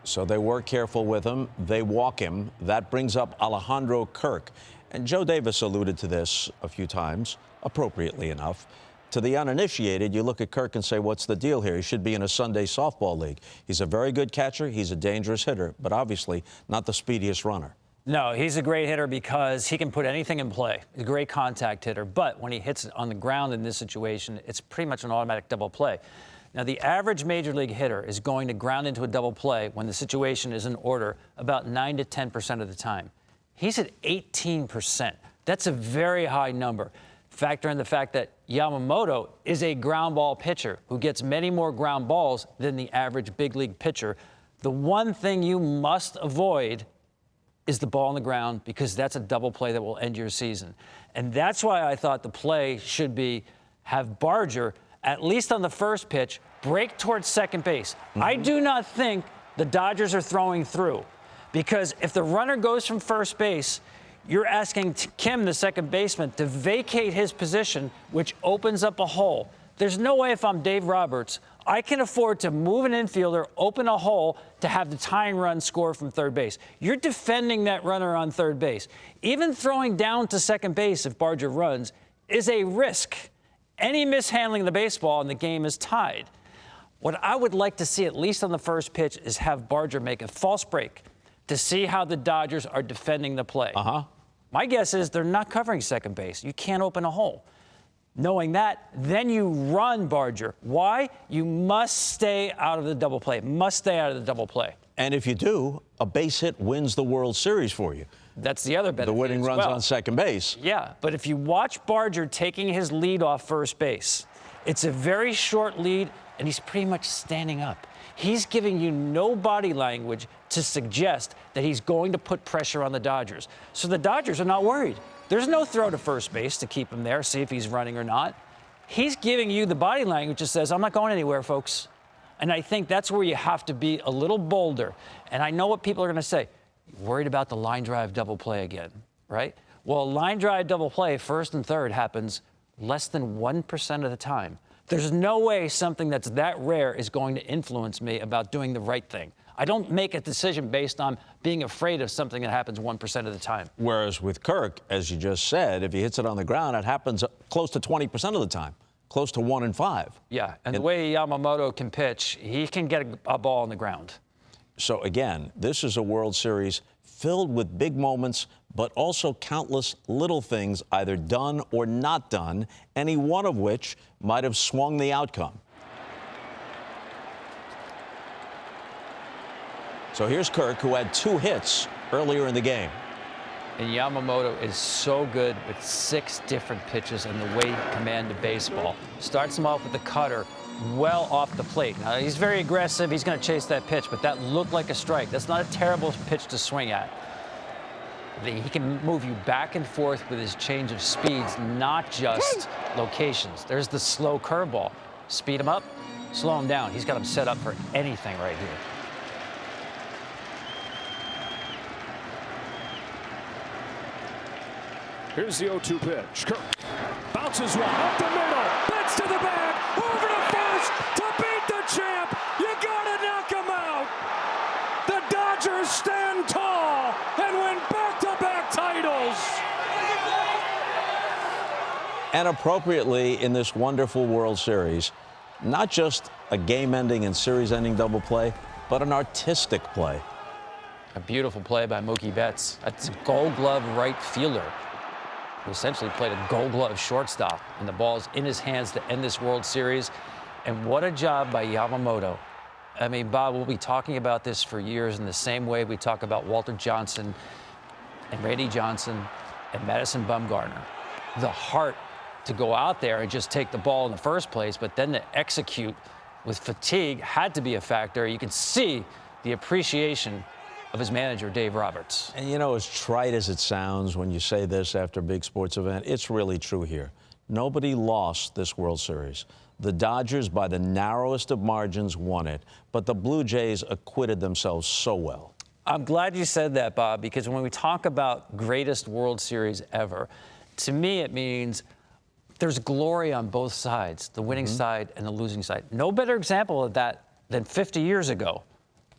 So they were careful with him. They walk him. That brings up Alejandro Kirk. And Joe Davis alluded to this a few times, appropriately enough. To the uninitiated, you look at Kirk and say, what's the deal here? He should be in a Sunday softball league. He's a very good catcher. He's a dangerous hitter, but obviously not the speediest runner. No, he's a great hitter because he can put anything in play. He's a great contact hitter, but when he hits it on the ground in this situation, it's pretty much an automatic double play. Now, the average major league hitter is going to ground into a double play when the situation is in order about 9 to 10% of the time. He's at 18%. That's a very high number. Factor in the fact that Yamamoto is a ground ball pitcher who gets many more ground balls than the average big league pitcher. The one thing you must avoid is the ball on the ground because that's a double play that will end your season. And that's why I thought the play should be have Barger, at least on the first pitch, break towards second base. I do not think the Dodgers are throwing through because if the runner goes from first base, you're asking Kim, the second baseman, to vacate his position, which opens up a hole. There's no way if I'm Dave Roberts, I can afford to move an infielder, open a hole to have the tying run score from third base. You're defending that runner on third base. Even throwing down to second base if Barger runs is a risk. Any mishandling of the baseball and the game is tied. What I would like to see, at least on the first pitch, is have Barger make a false break to see how the Dodgers are defending the play. My guess is they're not covering second base. You can't open a hole. Knowing that, then you run Barger. Why? You must stay out of the double play. Must stay out of the double play. And if you do, a base hit wins the World Series for you. That's the other benefit. The winning runs on second base. Yeah, but if you watch Barger taking his lead off first base, it's a very short lead, and he's pretty much standing up. He's giving you no body language to suggest that he's going to put pressure on the Dodgers. So the Dodgers are not worried. There's no throw to first base to keep him there, see if he's running or not. He's giving you the body language that says, I'm not going anywhere, folks. And I think that's where you have to be a little bolder. And I know what people are going to say. Worried about the line drive double play again, right? Well, line drive double play, first and third, happens less than 1% of the time. There's no way something that's that rare is going to influence me about doing the right thing. I don't make a decision based on being afraid of something that happens 1% of the time. Whereas with Kirk, as you just said, if he hits it on the ground, it happens close to 20% of the time, close to 1 in 5. Yeah, and the way Yamamoto can pitch, he can get a ball on the ground. So again, this is a World Series filled with big moments, but also countless little things either done or not done, any one of which might have swung the outcome. So here's Kirk, who had 2 hits earlier in the game. And Yamamoto is so good with 6 different pitches and the way he commands the baseball. Starts him off with the cutter well off the plate. Now, he's very aggressive. He's going to chase that pitch, but that looked like a strike. That's not a terrible pitch to swing at. He can move you back and forth with his change of speeds, not just locations. There's the slow curveball. Speed him up, slow him down. He's got him set up for anything right here. Here's the 0-2 pitch. Kirk bounces one up the middle. Bats to the bag. Over to first to beat the champ. You gotta knock him out. The Dodgers stand tall and win back-to-back titles. And appropriately in this wonderful World Series, not just a game-ending and series-ending double play, but an artistic play. A beautiful play by Mookie Betts. That's a Gold Glove right fielder who essentially played a Gold Glove shortstop, and the ball's in his hands to end this World Series. And what a job by Yamamoto. I mean, Bob, we'll be talking about this for years in the same way we talk about Walter Johnson and Randy Johnson and Madison Bumgarner. The heart to go out there and just take the ball in the first place, but then to execute with fatigue had to be a factor. You can see the appreciation of his manager, Dave Roberts. And you know, as trite as it sounds when you say this after a big sports event, it's really true here. Nobody lost this World Series. The Dodgers, by the narrowest of margins, won it, but the Blue Jays acquitted themselves so well. I'm glad you said that, Bob, because when we talk about greatest World Series ever, to me it means there's glory on both sides, the winning side and the losing side. No better example of that than 50 years ago.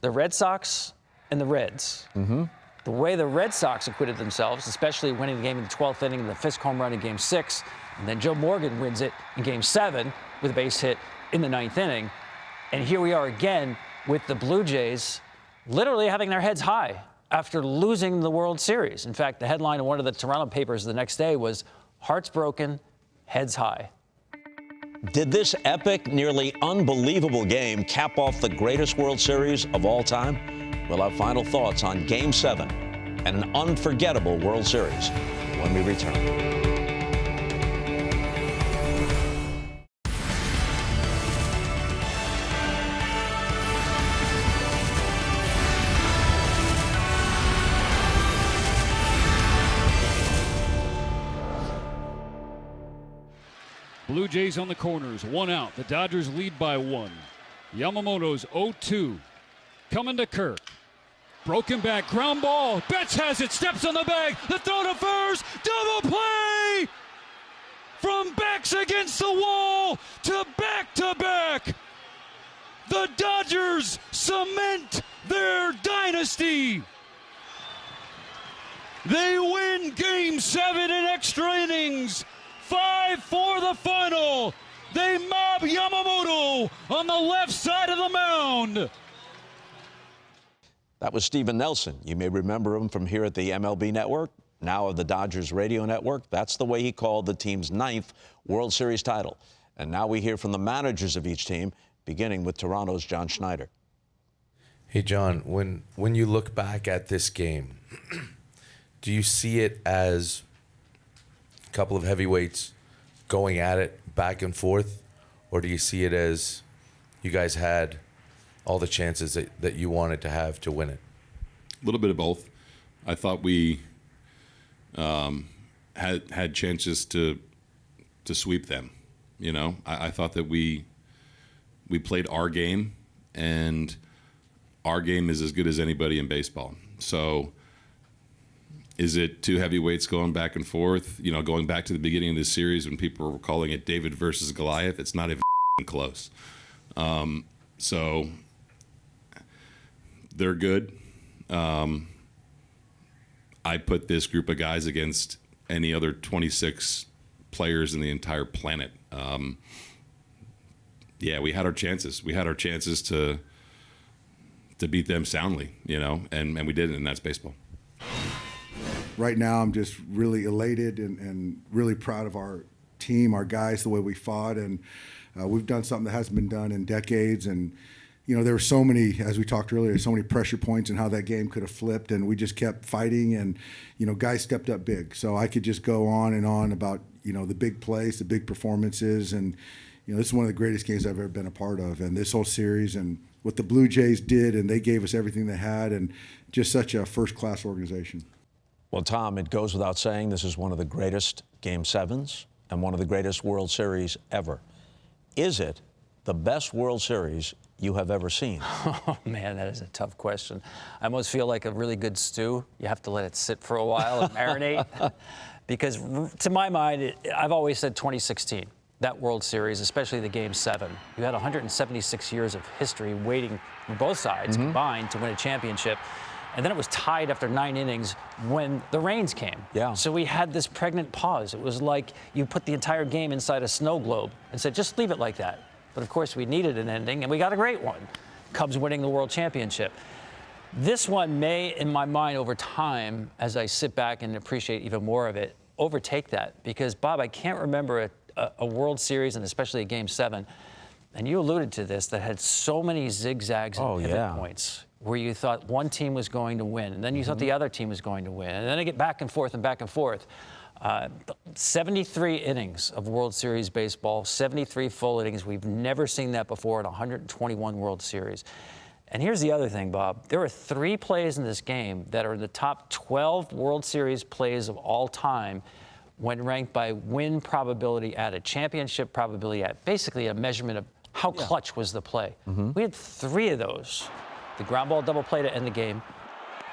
The Red Sox and the Reds. The way the Red Sox acquitted themselves, especially winning the game in the 12th inning and the Fisk home run in Game 6, and then Joe Morgan wins it in Game 7 with a base hit in the 9th inning. And here we are again with the Blue Jays literally having their heads high after losing the World Series. In fact, the headline in one of the Toronto papers the next day was, "Hearts broken, heads high." Did this epic, nearly unbelievable game cap off the greatest World Series of all time? We'll have final thoughts on Game 7 and an unforgettable World Series when we return. Blue Jays on the corners, 1 out. The Dodgers lead by 1. Yamamoto's 0-2. Coming to Kirk. Broken back, ground ball. Betts has it, steps on the bag. The throw to first. Double play! From backs against the wall to back. The Dodgers cement their dynasty. They win Game 7 in extra innings. 5 for the final. They mob Yamamoto on the left side of the mound. That was Steven Nelson. You may remember him from here at the MLB Network, now of the Dodgers radio network. That's the way he called the team's 9th World Series title. And now we hear from the managers of each team, beginning with Toronto's John Schneider. Hey, John, when you look back at this game, do you see it as a couple of heavyweights going at it back and forth, or do you see it as you guys had all the chances that you wanted to have to win it? A little bit of both. I thought we had chances to sweep them. You know, I thought that we played our game, and our game is as good as anybody in baseball. So is it two heavyweights going back and forth? You know, going back to the beginning of this series when people were calling it David versus Goliath, it's not even close. So they're good. I put this group of guys against any other 26 players in the entire planet. Yeah, we had our chances. We had our chances to beat them soundly, you know, and we didn't, and that's baseball. Right now, I'm just really elated and really proud of our team, our guys, the way we fought, and we've done something that hasn't been done in decades. And you know, there were so many, as we talked earlier, so many pressure points and how that game could have flipped, and we just kept fighting, and you know, guys stepped up big. So I could just go on and on about, you know, the big plays, the big performances, and you know, this is one of the greatest games I've ever been a part of, and this whole series and what the Blue Jays did, and they gave us everything they had, and just such a first-class organization. Well, Tom, it goes without saying this is one of the greatest Game 7s and one of the greatest World Series ever. Is it the best World Series you have ever seen? Oh, man, that is a tough question. I almost feel like a really good stew. You have to let it sit for a while and marinate. Because to my mind, I've always said 2016, that World Series, especially the Game 7. You had 176 years of history waiting for both sides combined to win a championship. And then it was tied after 9 innings when the rains came. Yeah. So we had this pregnant pause. It was like you put the entire game inside a snow globe and said, just leave it like that. But of course, we needed an ending, and we got a great one. Cubs winning the World Championship. This one may, in my mind, over time, as I sit back and appreciate even more of it, overtake that. Because, Bob, I can't remember a World Series, and especially a Game 7, and you alluded to this, that had so many zigzags and pivot points where you thought one team was going to win, and then you thought the other team was going to win, and then I get back and forth and back and forth. 73 innings of World Series baseball, 73 full innings. We've never seen that before in 121 World Series. And here's the other thing, Bob. There are 3 plays in this game that are the top 12 World Series plays of all time when ranked by win probability added, championship probability added, basically a measurement of how clutch was the play. We had 3 of those. The ground ball double play to end the game,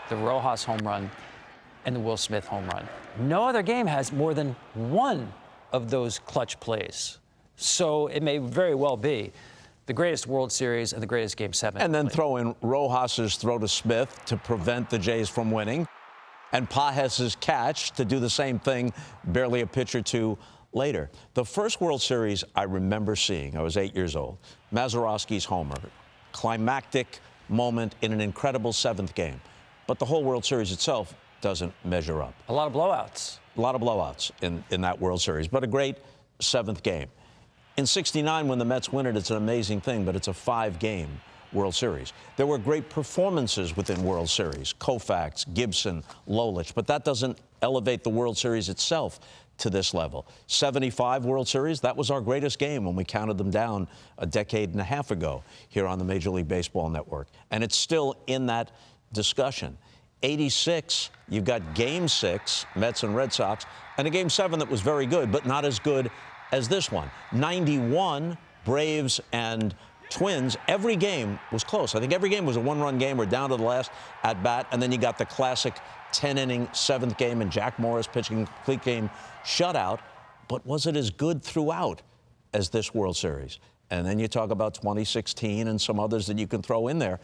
the Rojas home run, and the Will Smith home run. No other game has more than 1 of those clutch plays. So it may very well be the greatest World Series and the greatest Game 7. And then throw in Rojas's throw to Smith to prevent the Jays from winning, and Pages's catch to do the same thing barely a pitch or two later. The first World Series I remember seeing, I was 8 years old, Mazeroski's homer, climactic moment in an incredible 7th game. But the whole World Series itself doesn't measure up. A lot of blowouts. A lot of blowouts in that World Series, but a great 7th game. In '69, when the Mets win it, it's an amazing thing, but it's a 5-game World Series. There were great performances within World Series, Koufax, Gibson, Lolich, but that doesn't elevate the World Series itself to this level. 75 World Series, that was our greatest game when we counted them down a decade and a half ago here on the Major League Baseball Network. And it's still in that discussion. 86, you've got Game 6, Mets and Red Sox, and a Game 7 that was very good, but not as good as this one. 91, Braves and Twins, every game was close. I think every game was a 1-run game or down to the last at bat, and then you got the classic 10-inning 7th game and Jack Morris pitching a complete game shutout. But was it as good throughout as this World Series? And then you talk about 2016 and some others that you can throw in there.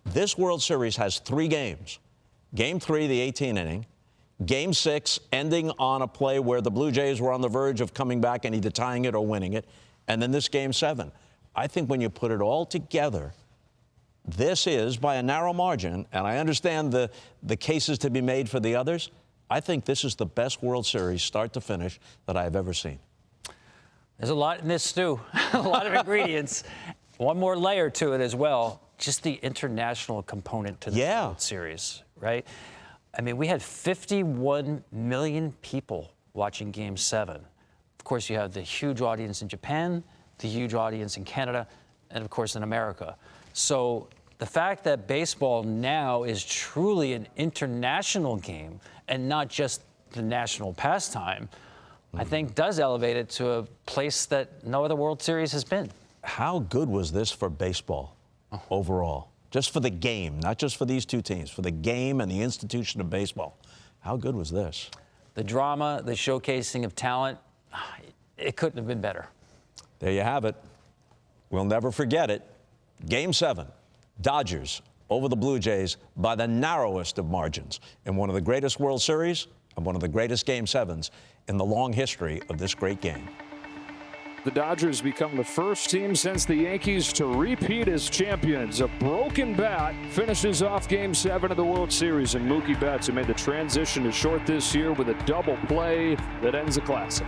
This World Series has 3 games. Game 3, the 18th inning. Game 6 ending on a play where the Blue Jays were on the verge of coming back and either tying it or winning it, and then this Game 7. I think when you put it all together, this is, by a narrow margin, and I understand the cases to be made for the others, I think this is the best World Series, start to finish, that I have ever seen. There's a lot in this stew, a lot of ingredients. One more layer to it as well, just the international component to the World Series, right? I mean, we had 51 million people watching Game 7. Of course, you have the huge audience in Japan, the huge audience in Canada, and of course in America. So the fact that baseball now is truly an international game and not just the national pastime, I think does elevate it to a place that no other World Series has been. How good was this for baseball overall? Just for the game, not just for these two teams, for the game and the institution of baseball. How good was this? The drama, the showcasing of talent, it couldn't have been better. There you have it. We'll never forget it. Game 7, Dodgers over the Blue Jays by the narrowest of margins in one of the greatest World Series and one of the greatest Game 7s in the long history of this great game. The Dodgers become the first team since the Yankees to repeat as champions. A broken bat finishes off Game 7 of the World Series, and Mookie Betts, who made the transition to short this year with a double play that ends a classic.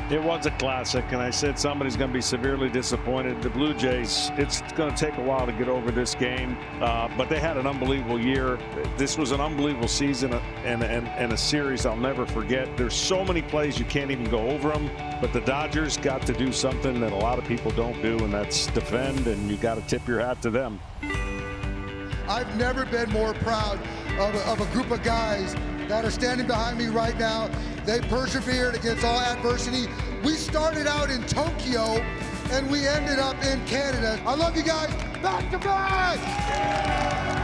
It was a classic, and I said somebody's going to be severely disappointed. The Blue Jays, it's going to take a while to get over this game, but they had an unbelievable year. This was an unbelievable season and a series I'll never forget. There's so many plays you can't even go over them, but the Dodgers got to do something that a lot of people don't do, and that's defend, and you got to tip your hat to them. I've never been more proud of a group of guys that are standing behind me right now. They persevered against all adversity. We started out in Tokyo and we ended up in Canada. I love you guys. Back to back!